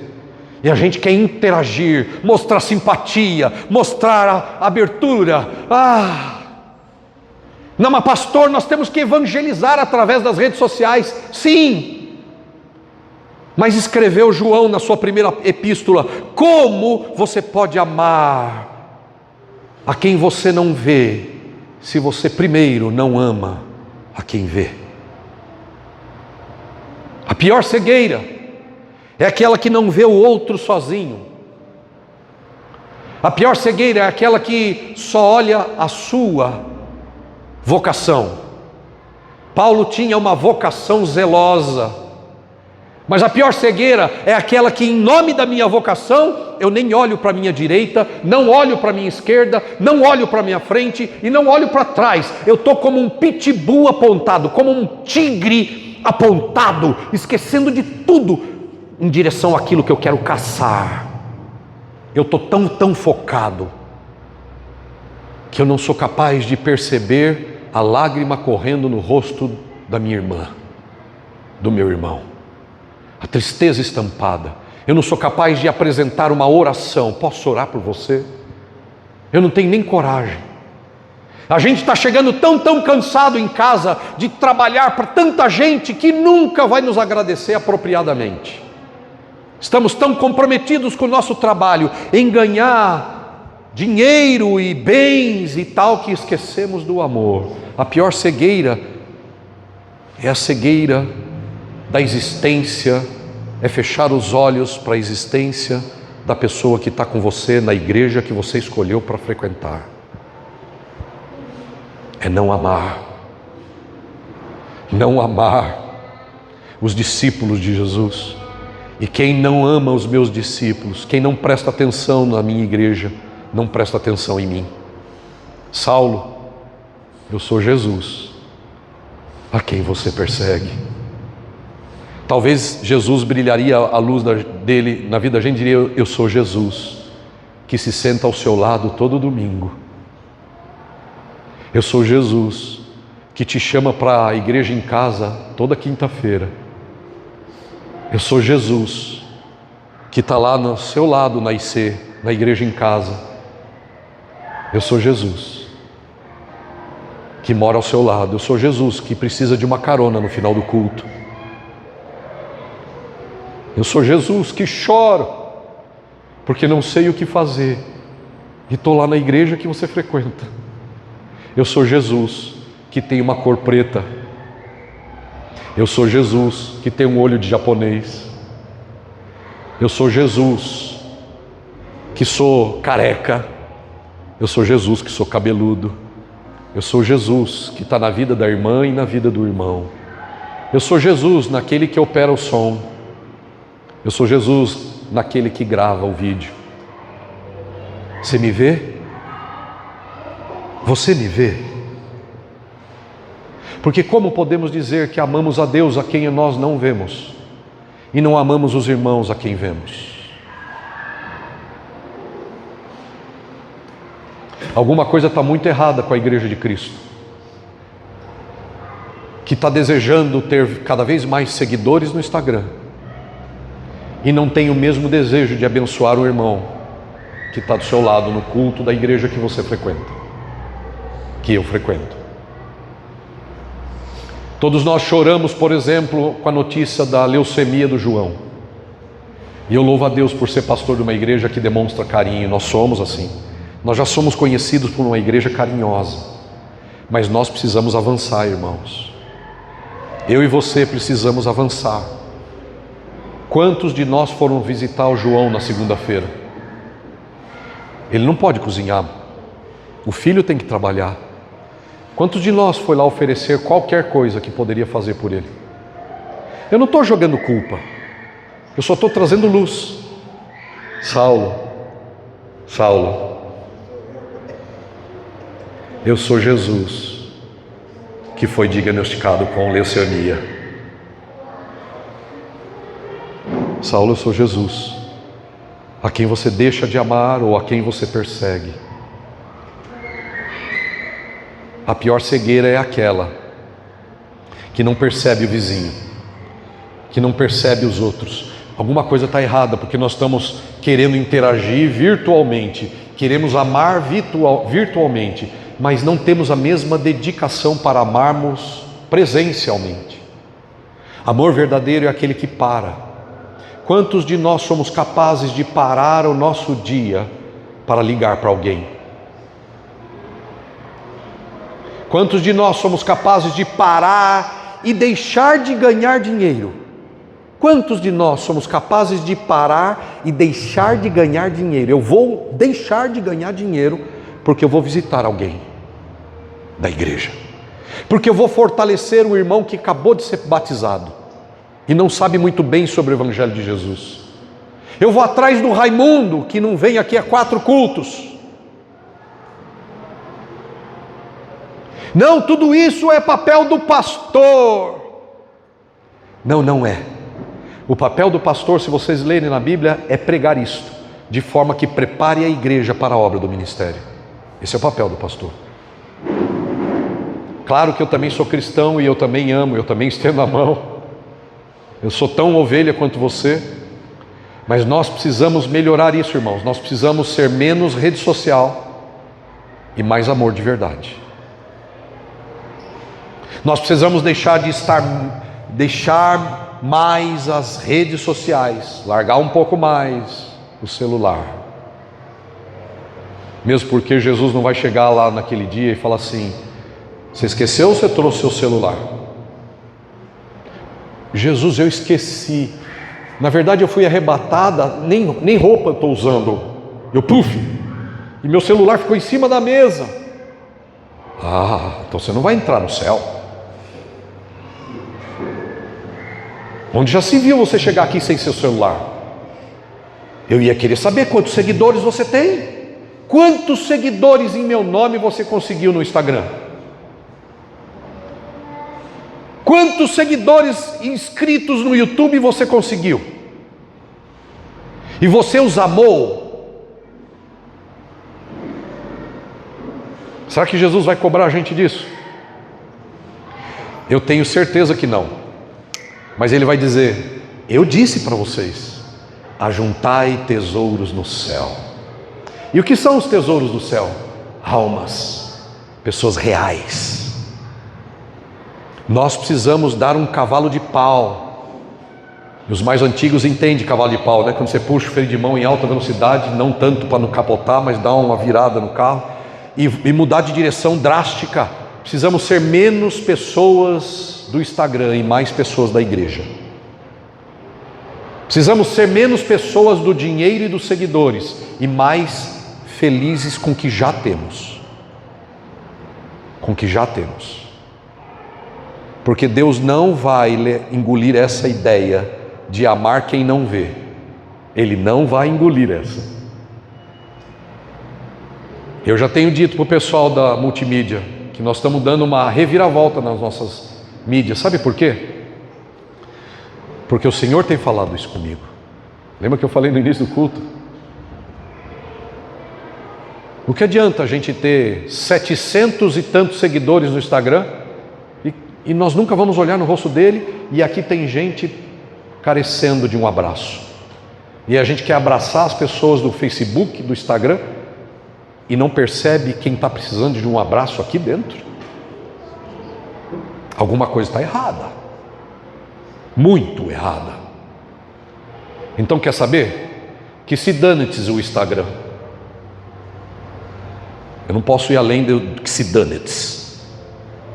E a gente quer interagir, mostrar simpatia, mostrar a abertura. Não, mas pastor, nós temos que evangelizar através das redes sociais. Sim, mas escreveu João na sua primeira epístola: como você pode amar a quem você não vê, se você primeiro não ama a quem vê? A pior cegueira é aquela que não vê o outro sozinho. A pior cegueira é aquela que só olha a sua vocação. Paulo tinha uma vocação zelosa, mas a pior cegueira é aquela que, em nome da minha vocação, eu nem olho para a minha direita, não olho para a minha esquerda, não olho para a minha frente e não olho para trás. Eu estou como um pitbull apontado, como um tigre apontado, esquecendo de tudo em direção àquilo que eu quero caçar. Eu estou tão focado que eu não sou capaz de perceber a lágrima correndo no rosto da minha irmã. do meu irmão, a tristeza estampada. Eu não sou capaz de apresentar uma oração. Posso orar por você? Eu não tenho nem coragem. A gente está chegando tão cansado em casa de trabalhar para tanta gente que nunca vai nos agradecer apropriadamente. Estamos tão comprometidos com o nosso trabalho, em ganhar dinheiro e bens e tal, que esquecemos do amor. A pior cegueira é a cegueira da existência, é fechar os olhos para a existência da pessoa que está com você na igreja que você escolheu para frequentar. É não amar os discípulos de Jesus. E quem não ama os meus discípulos, quem não presta atenção na minha igreja, não presta atenção em mim. Saulo, eu sou Jesus, a quem você persegue. Talvez Jesus brilharia a luz dele na vida da gente, diria: eu sou Jesus, que se senta ao seu lado todo domingo. Eu sou Jesus, que te chama para a igreja em casa toda quinta-feira. Eu sou Jesus, que está lá no seu lado na IC, na igreja em casa. Eu sou Jesus, que mora ao seu lado. Eu sou Jesus, que precisa de uma carona no final do culto. Eu sou Jesus, que choro, porque não sei o que fazer, e estou lá na igreja que você frequenta. Eu sou Jesus, que tem uma cor preta. Eu sou Jesus, que tem um olho de japonês. Eu sou Jesus, que sou careca. Eu sou Jesus, que sou cabeludo. Eu sou Jesus, que está na vida da irmã e na vida do irmão. Eu sou Jesus, naquele que opera o som. Eu sou Jesus, naquele que grava o vídeo. Você me vê? Você me vê? Porque como podemos dizer que amamos a Deus a quem nós não vemos, e não amamos os irmãos a quem vemos? Alguma coisa está muito errada com a igreja de Cristo, que está desejando ter cada vez mais seguidores no Instagram, e não tem o mesmo desejo de abençoar o irmão que está do seu lado no culto da igreja que você frequenta, que eu frequento. Todos nós choramos, por exemplo, com a notícia da leucemia do João. E eu louvo a Deus por ser pastor de uma igreja que demonstra carinho. Nós somos assim. Nós já somos conhecidos por uma igreja carinhosa. Mas nós precisamos avançar, irmãos. Eu e você precisamos avançar. Quantos de nós foram visitar o João na segunda-feira? Ele não pode cozinhar. O filho tem que trabalhar. Quantos de nós foi lá oferecer qualquer coisa que poderia fazer por ele? Eu não estou jogando culpa. Eu só estou trazendo luz. Saulo, eu sou Jesus, que foi diagnosticado com leucemia. Saulo, eu sou Jesus, a quem você deixa de amar ou a quem você persegue. A pior cegueira é aquela que não percebe o vizinho, que não percebe os outros. Alguma coisa está errada, porque nós estamos querendo interagir virtualmente, queremos amar virtualmente, mas não temos a mesma dedicação para amarmos presencialmente. Amor verdadeiro é aquele que para. Quantos de nós somos capazes de parar o nosso dia para ligar para alguém? Quantos de nós somos capazes de parar e deixar de ganhar dinheiro? Quantos de nós somos capazes de parar e deixar de ganhar dinheiro? Eu vou deixar de ganhar dinheiro porque eu vou visitar alguém da igreja, porque eu vou fortalecer um irmão que acabou de ser batizado e não sabe muito bem sobre o Evangelho de Jesus. Eu vou atrás do Raimundo, que não vem aqui a 4 cultos. Não, tudo isso é papel do pastor. Não, não é. O papel do pastor, se vocês lerem na Bíblia, é pregar isto, de forma que prepare a igreja para a obra do ministério. Esse é o papel do pastor. Claro que eu também sou cristão e eu também amo, eu também estendo a mão. Eu sou tão ovelha quanto você, mas nós precisamos melhorar isso, irmãos. Nós precisamos ser menos rede social e mais amor de verdade. Nós precisamos deixar mais as redes sociais, largar um pouco mais o celular. Mesmo porque Jesus não vai chegar lá naquele dia e falar assim: você esqueceu ou você trouxe seu celular? Jesus, eu esqueci. Na verdade eu fui arrebatada, nem roupa eu estou usando. Eu puf, e meu celular ficou em cima da mesa. Ah, então você não vai entrar no céu. Onde já se viu você chegar aqui sem seu celular? Eu ia querer saber quantos seguidores você tem. Quantos seguidores em meu nome você conseguiu no Instagram? Quantos seguidores inscritos no YouTube você conseguiu? E você os amou? Será que Jesus vai cobrar a gente disso? Eu tenho certeza que não. Mas Ele vai dizer: eu disse para vocês, ajuntai tesouros no céu. E o que são os tesouros do céu? Almas, pessoas reais. Nós precisamos dar um cavalo de pau. E os mais antigos entendem cavalo de pau, né? Quando você puxa o freio de mão em alta velocidade, não tanto para não capotar, mas dar uma virada no carro e mudar de direção drástica. Precisamos ser menos pessoas do Instagram e mais pessoas da igreja. Precisamos ser menos pessoas do dinheiro e dos seguidores e mais felizes com o que já temos. Com o que já temos. Porque Deus não vai engolir essa ideia de amar quem não vê. Ele não vai engolir essa. Eu já tenho dito para o pessoal da multimídia que nós estamos dando uma reviravolta nas nossas mídias. Sabe por quê? Porque o Senhor tem falado isso comigo. Lembra que eu falei no início do culto? O que adianta a gente ter 700 e tantos seguidores no Instagram e nós nunca vamos olhar no rosto dele, e aqui tem gente carecendo de um abraço, e a gente quer abraçar as pessoas do Facebook, do Instagram, e não percebe quem está precisando de um abraço aqui dentro? Alguma coisa está errada, muito errada. Então quer saber? Que se dane-te o Instagram. Eu não posso ir além do que se dane-te.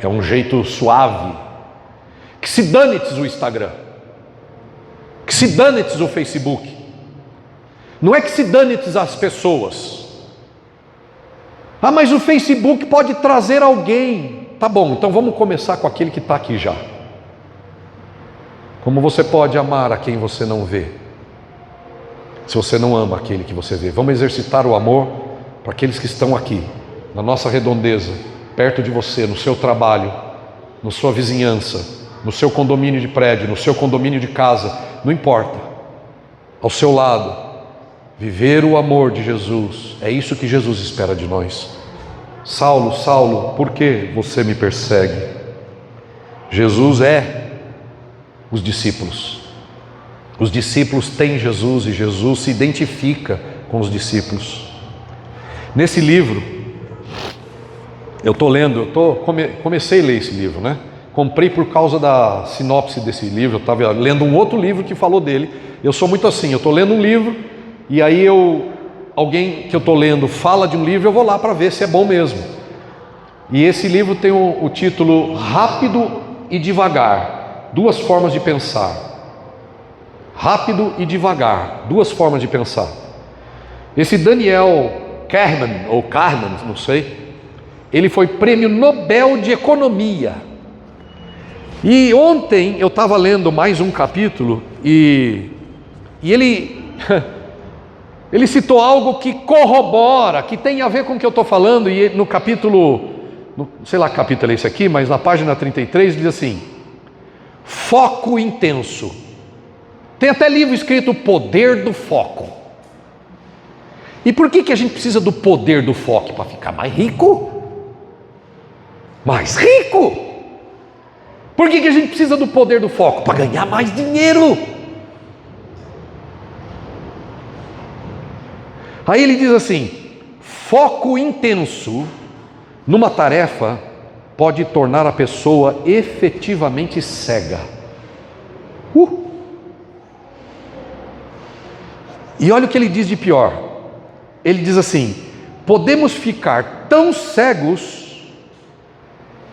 É um jeito suave. Que se dane-te o Instagram. Que se dane-te o Facebook. Não é que se dane-te as pessoas. Ah, mas o Facebook pode trazer alguém. Tá bom, então vamos começar com aquele que está aqui já. Como você pode amar a quem você não vê, se você não ama aquele que você vê? Vamos exercitar o amor para aqueles que estão aqui, na nossa redondeza, perto de você, no seu trabalho, na sua vizinhança, no seu condomínio de prédio, no seu condomínio de casa, não importa, ao seu lado. Viver o amor de Jesus, é isso que Jesus espera de nós. Saulo, Saulo, por que você me persegue? Jesus é os discípulos. Os discípulos têm Jesus e Jesus se identifica com os discípulos. Nesse livro, eu estou lendo, comecei a ler esse livro, né? Comprei por causa da sinopse desse livro. Eu estava lendo um outro livro que falou dele. Eu sou muito assim, eu estou lendo um livro e aí alguém que eu estou lendo fala de um livro, eu vou lá para ver se é bom mesmo. E esse livro tem o título Rápido e Devagar, duas formas de pensar. Rápido e devagar, duas formas de pensar. Esse Daniel Kahneman, ou Kahneman, não sei, ele foi prêmio Nobel de Economia. E ontem eu estava lendo mais um capítulo e ele citou algo que corrobora, que tem a ver com o que eu estou falando. E no capítulo, sei lá que capítulo é esse aqui, mas na página 33 diz assim: foco intenso. Tem até livro escrito O Poder do Foco. E por que a gente precisa do poder do foco? Para ficar mais rico? Mais rico? Por que a gente precisa do poder do foco? Para ganhar mais dinheiro. Aí ele diz assim: foco intenso numa tarefa pode tornar a pessoa efetivamente cega. E olha o que ele diz de pior. Ele diz assim: podemos ficar tão cegos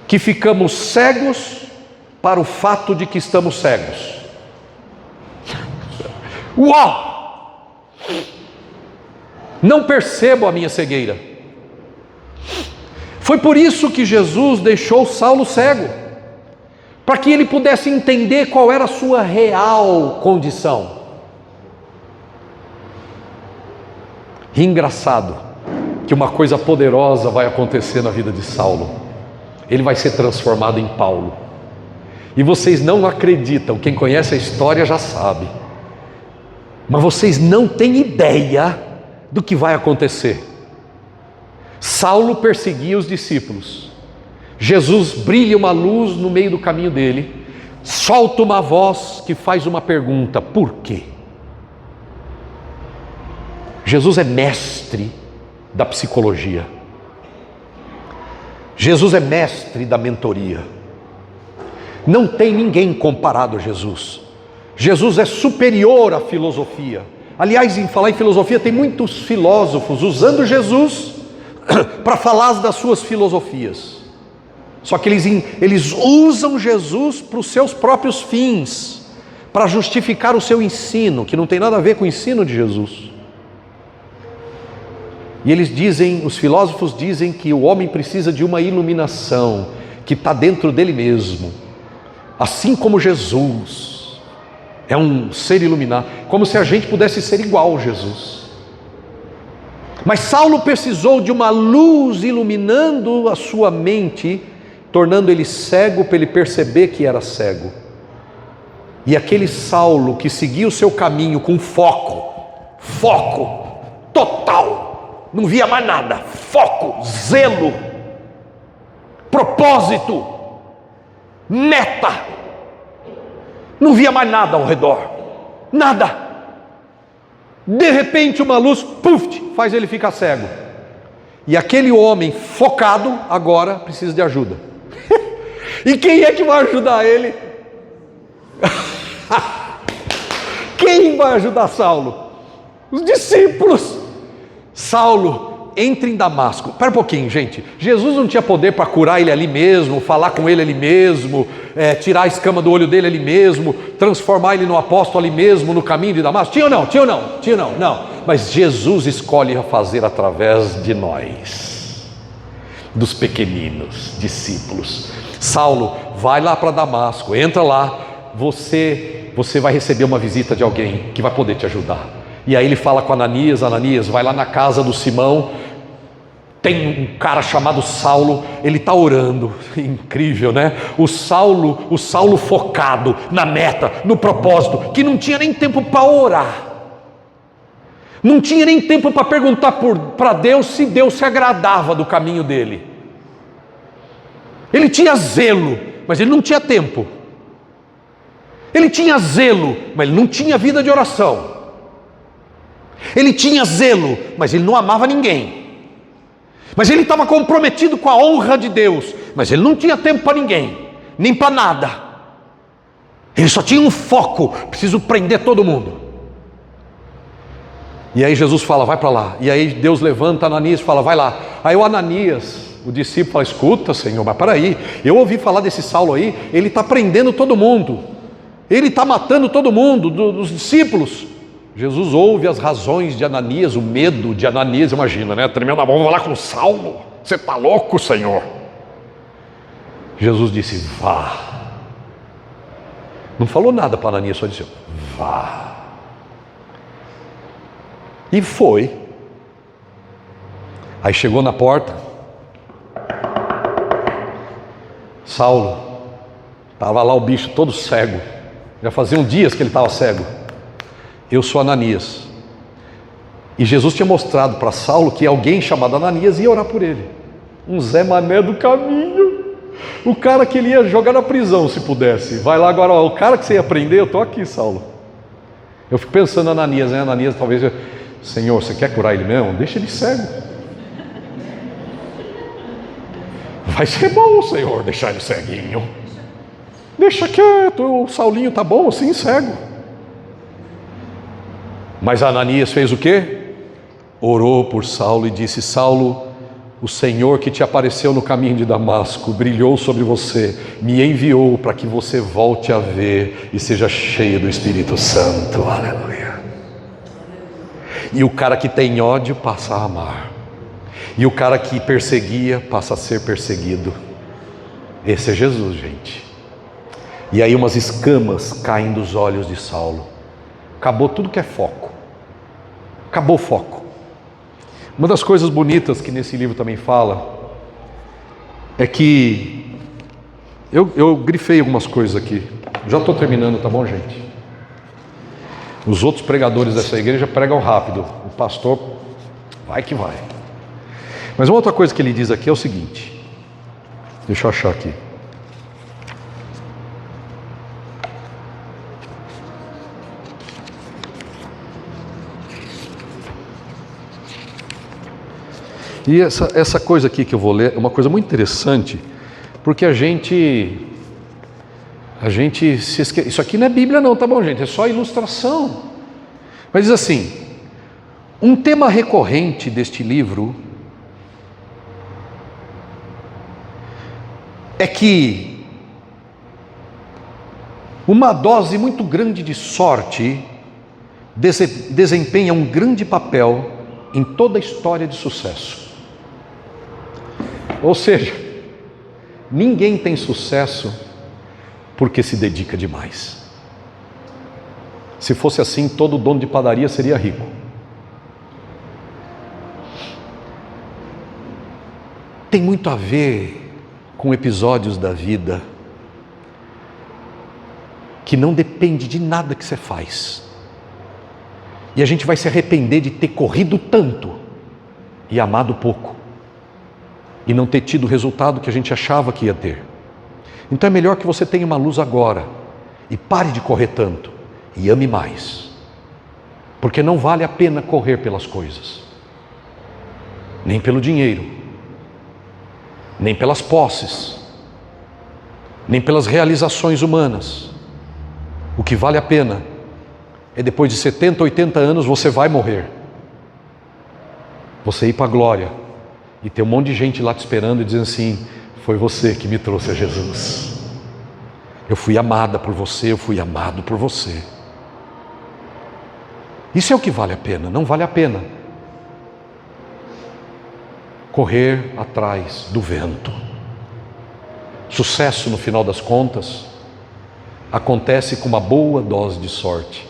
que ficamos cegos para o fato de que estamos cegos. Uau! Não percebo a minha cegueira. Foi por isso que Jesus deixou Saulo cego, para que ele pudesse entender qual era a sua real condição. E engraçado que uma coisa poderosa vai acontecer na vida de Saulo. Ele vai ser transformado em Paulo. E vocês não acreditam, quem conhece a história já sabe. Mas vocês não têm ideia do que vai acontecer. Saulo perseguia os discípulos. Jesus brilha uma luz no meio do caminho dele, solta uma voz que faz uma pergunta: por quê? Jesus é mestre da psicologia. Jesus é mestre da mentoria. Não tem ninguém comparado a Jesus. Jesus é superior à filosofia. Aliás, em falar em filosofia, tem muitos filósofos usando Jesus para falar das suas filosofias. Só que eles usam Jesus para os seus próprios fins, para justificar o seu ensino, que não tem nada a ver com o ensino de Jesus. E eles dizem, os filósofos dizem que o homem precisa de uma iluminação que está dentro dele mesmo, assim como Jesus é um ser iluminado, como se a gente pudesse ser igual a Jesus. Mas Saulo precisou de uma luz iluminando a sua mente, tornando ele cego para ele perceber que era cego. E aquele Saulo que seguia o seu caminho com foco total, não via mais nada, foco, zelo, propósito, meta, não via mais nada ao redor, nada. De repente uma luz, puf, faz ele ficar cego. E aquele homem focado agora precisa de ajuda. E quem é que vai ajudar ele? Quem vai ajudar Saulo? Os discípulos. Saulo entra em Damasco. Espera um pouquinho, gente. Jesus não tinha poder para curar ele ali mesmo, falar com ele ali mesmo, tirar a escama do olho dele ali mesmo, transformar ele no apóstolo ali mesmo, no caminho de Damasco? Tinha ou não? Tinha ou não? Tinha ou não? Não. Mas Jesus escolhe fazer através de nós, dos pequeninos discípulos. Saulo, vai lá para Damasco, entra lá, você vai receber uma visita de alguém que vai poder te ajudar. E aí ele fala com Ananias: Ananias, vai lá na casa do Simão, tem um cara chamado Saulo, ele está orando. Incrível, né? O Saulo focado na meta, no propósito, que não tinha nem tempo para orar, não tinha nem tempo para perguntar para Deus se Deus se agradava do caminho dele. Ele tinha zelo, mas ele não tinha tempo. Ele tinha zelo, mas ele não tinha vida de oração. Ele tinha zelo, mas ele não amava ninguém. Mas ele estava comprometido com a honra de Deus, mas ele não tinha tempo para ninguém, nem para nada. Ele só tinha um foco: preciso prender todo mundo. E aí Jesus fala: vai para lá. E aí Deus levanta Ananias e fala: vai lá. Aí o Ananias, o discípulo, fala: escuta, Senhor, mas para aí, eu ouvi falar desse Saulo aí, ele está prendendo todo mundo, ele está matando todo mundo, dos discípulos. Jesus ouve as razões de Ananias, o medo de Ananias, imagina, né? Tremendo a mão, vou lá com Saulo, você está louco, Senhor? Jesus disse: vá. Não falou nada para Ananias, só disse: vá. E foi. Aí chegou na porta. Saulo, estava lá o bicho todo cego, já faziam dias que ele estava cego. Eu sou Ananias. E Jesus tinha mostrado para Saulo que alguém chamado Ananias ia orar por ele. Um Zé Mané do caminho. O cara que ele ia jogar na prisão se pudesse. Vai lá agora, ó, o cara que você ia prender, eu estou aqui, Saulo. Eu fico pensando em Ananias, né? Ananias talvez, Senhor, você quer curar ele mesmo? Deixa ele cego. Vai ser bom, Senhor, deixar ele ceguinho. Deixa quieto, o Saulinho tá bom assim, cego. Mas Ananias fez o quê? Orou por Saulo e disse: Saulo, o Senhor que te apareceu no caminho de Damasco, brilhou sobre você, me enviou para que você volte a ver e seja cheio do Espírito Santo. Aleluia. E o cara que tem ódio passa a amar. E o cara que perseguia passa a ser perseguido. Esse é Jesus, gente. E aí umas escamas caem dos olhos de Saulo. Acabou tudo que é foco. Acabou o foco. Uma das coisas bonitas que nesse livro também fala é que eu grifei algumas coisas aqui. Já estou terminando, tá bom, gente? Os outros pregadores dessa igreja pregam rápido. O pastor vai que vai. Mas uma outra coisa que ele diz aqui é o seguinte. Deixa eu achar aqui. E essa coisa aqui que eu vou ler é uma coisa muito interessante, porque a gente se esquece. Isso aqui não é Bíblia não, tá bom, gente? É só ilustração. Mas diz assim: um tema recorrente deste livro é que uma dose muito grande de sorte desempenha um grande papel em toda a história de sucesso. Ou seja, ninguém tem sucesso porque se dedica demais. Se fosse assim, todo dono de padaria seria rico. Tem muito a ver com episódios da vida que não depende de nada que você faz. E a gente vai se arrepender de ter corrido tanto e amado pouco. E não ter tido o resultado que a gente achava que ia ter. Então é melhor que você tenha uma luz agora. E pare de correr tanto. E ame mais. Porque não vale a pena correr pelas coisas. Nem pelo dinheiro. Nem pelas posses. Nem pelas realizações humanas. O que vale a pena é depois de 70, 80 anos você vai morrer. Você ir para a glória. E tem um monte de gente lá te esperando e dizendo assim: foi você que me trouxe a Jesus. Eu fui amada por você, eu fui amado por você. Isso é o que vale a pena, não vale a pena correr atrás do vento. Sucesso, no final das contas, acontece com uma boa dose de sorte.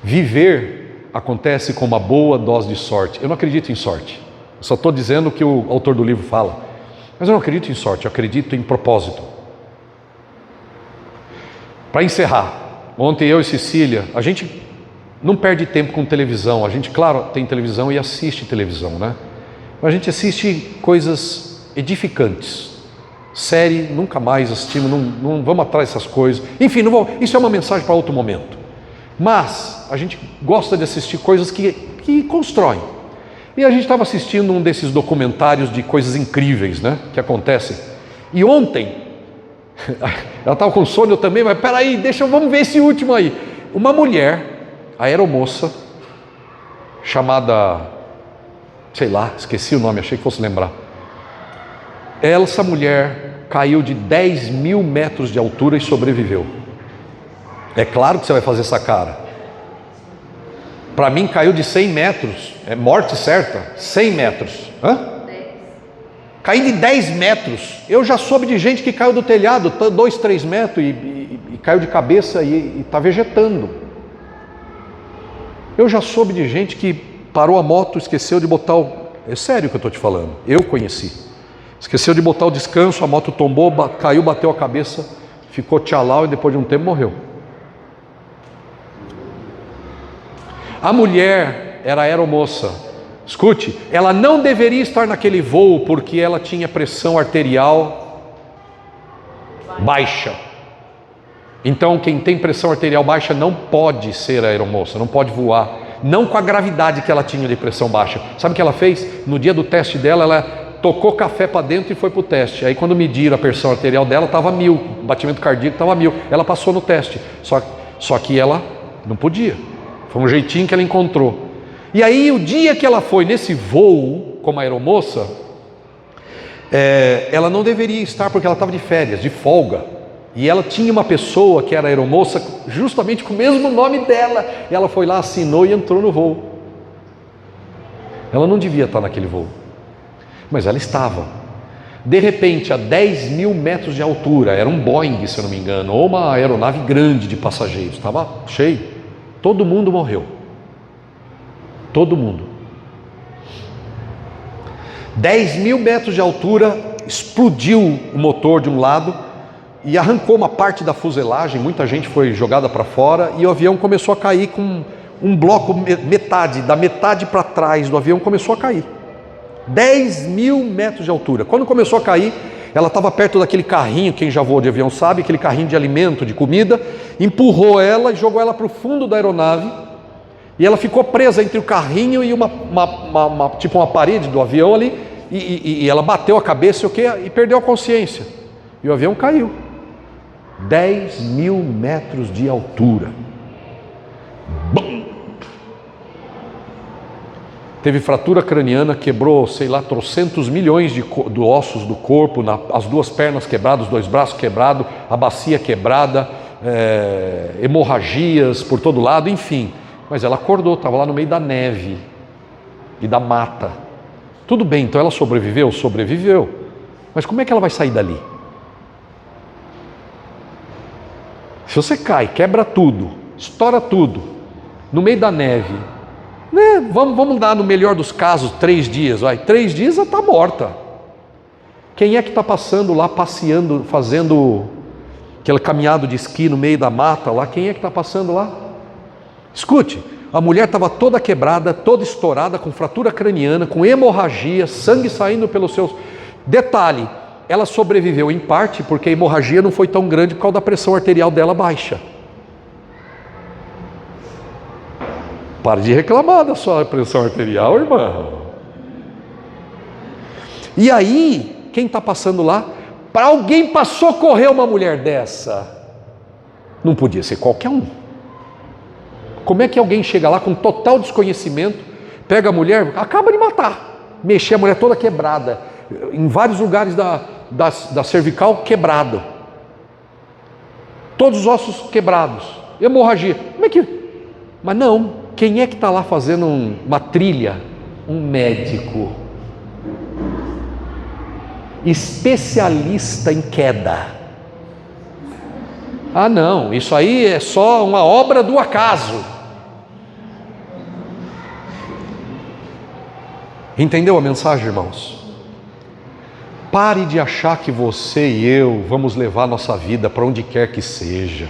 Viver acontece com uma boa dose de sorte. Eu não acredito em sorte. Eu só estou dizendo o que o autor do livro fala. Mas eu não acredito em sorte, eu acredito em propósito. Para encerrar, ontem eu e Cecília, a gente não perde tempo com televisão. A gente, claro, tem televisão e assiste televisão, né? Mas a gente assiste coisas edificantes. Série, nunca mais assistimos, não vamos atrás dessas coisas. Enfim, isso é uma mensagem para outro momento. Mas a gente gosta de assistir coisas que constroem. E a gente estava assistindo um desses documentários de coisas incríveis, né, que acontecem. E ontem, ela estava com sono, eu também, mas peraí, vamos ver esse último aí. Uma mulher, a aeromoça, chamada, sei lá, esqueci o nome, achei que fosse lembrar. Essa mulher caiu de 10 mil metros de altura e sobreviveu. É claro que você vai fazer essa cara. Para mim caiu de 100 metros, é morte certa, 100 metros. Hã? 10. Caí de 10 metros, eu já soube de gente que caiu do telhado, 2, 3 metros e caiu de cabeça e está vegetando. Eu já soube de gente que parou a moto, esqueceu de botar é sério que eu estou te falando, eu conheci. Esqueceu de botar o descanso, a moto tombou, caiu, bateu a cabeça, ficou tchalau e depois de um tempo morreu. A mulher era aeromoça. Escute, ela não deveria estar naquele voo porque ela tinha pressão arterial baixa. Então quem tem pressão arterial baixa não pode ser aeromoça, não pode voar. Não com a gravidade que ela tinha de pressão baixa. Sabe o que ela fez? No dia do teste dela, ela tocou café para dentro e foi para o teste. Aí quando mediram a pressão arterial dela, estava 1000, o batimento cardíaco estava 1000. Ela passou no teste, só que ela não podia. Foi um jeitinho que ela encontrou. E aí o dia que ela foi nesse voo como aeromoça, ela não deveria estar porque ela estava de férias, de folga. E ela tinha uma pessoa que era aeromoça justamente com o mesmo nome dela. E ela foi lá, assinou e entrou no voo. Ela não devia estar naquele voo, mas ela estava. De repente, a 10.000 metros de altura, era um Boeing, se eu não me engano, ou uma aeronave grande de passageiros, estava cheio. Todo mundo morreu. Todo mundo. 10.000 metros de altura, explodiu o motor de um lado e arrancou uma parte da fuselagem, muita gente foi jogada para fora e o avião começou a cair com um bloco, da metade para trás do avião começou a cair. 10.000 metros de altura. Quando começou a cair, ela estava perto daquele carrinho, quem já voou de avião sabe, aquele carrinho de alimento, de comida, empurrou ela e jogou ela para o fundo da aeronave e ela ficou presa entre o carrinho e tipo uma parede do avião ali e ela bateu a cabeça e perdeu a consciência e o avião caiu. 10.000 metros de altura. Bum! Teve fratura craniana, quebrou, sei lá, trocentos milhões de ossos do corpo, as duas pernas quebradas, os dois braços quebrados, a bacia quebrada, hemorragias por todo lado, enfim. Mas ela acordou, estava lá no meio da neve e da mata. Tudo bem, então ela sobreviveu? Sobreviveu. Mas como é que ela vai sair dali? Se você cai, quebra tudo, estoura tudo, no meio da neve, né? Vamos dar no melhor dos casos 3 dias, 3 dias ela está morta. Quem é que está passando lá, passeando, fazendo aquele caminhado de esqui no meio da mata lá? Quem é que está passando lá? Escute, a mulher estava toda quebrada, toda estourada, com fratura craniana, com hemorragia, sangue saindo pelos seus... Detalhe, ela sobreviveu em parte porque a hemorragia não foi tão grande por causa da pressão arterial dela baixa. Pare de reclamar da sua pressão arterial, irmão. E aí, quem está passando lá? Para alguém para socorrer uma mulher dessa, não podia ser qualquer um. Como é que alguém chega lá com total desconhecimento, pega a mulher, acaba de matar, mexer a mulher toda quebrada, em vários lugares da cervical quebrado, todos os ossos quebrados, hemorragia. Como é que... Mas não, quem é que está lá fazendo uma trilha? Um médico, especialista em queda. Ah não, isso aí é só uma obra do acaso. Entendeu a mensagem, irmãos? Pare de achar que você e eu vamos levar nossa vida para onde quer que seja,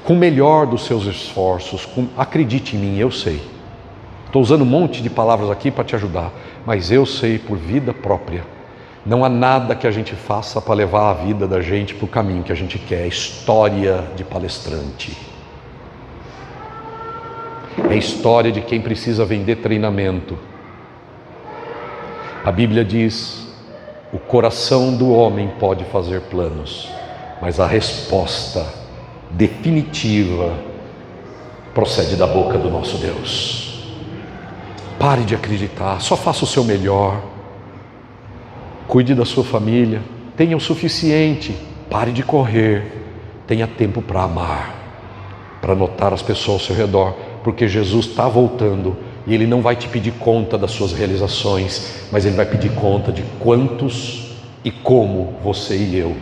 com o melhor dos seus esforços. Acredite em mim, eu sei. Estou usando um monte de palavras aqui para te ajudar, mas eu sei por vida própria. Não há nada que a gente faça para levar a vida da gente para o caminho que a gente quer. É história de palestrante. É história de quem precisa vender treinamento. A Bíblia diz: o coração do homem pode fazer planos, mas a resposta definitiva procede da boca do nosso Deus. Pare de acreditar, só faça o seu melhor. Cuide da sua família, tenha o suficiente, pare de correr, tenha tempo para amar, para notar as pessoas ao seu redor, porque Jesus está voltando e Ele não vai te pedir conta das suas realizações, mas Ele vai pedir conta de quantos e como você e eu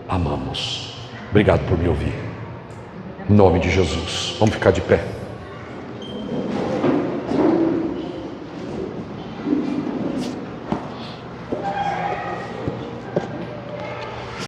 amamos. Obrigado por me ouvir. Em nome de Jesus, vamos ficar de pé.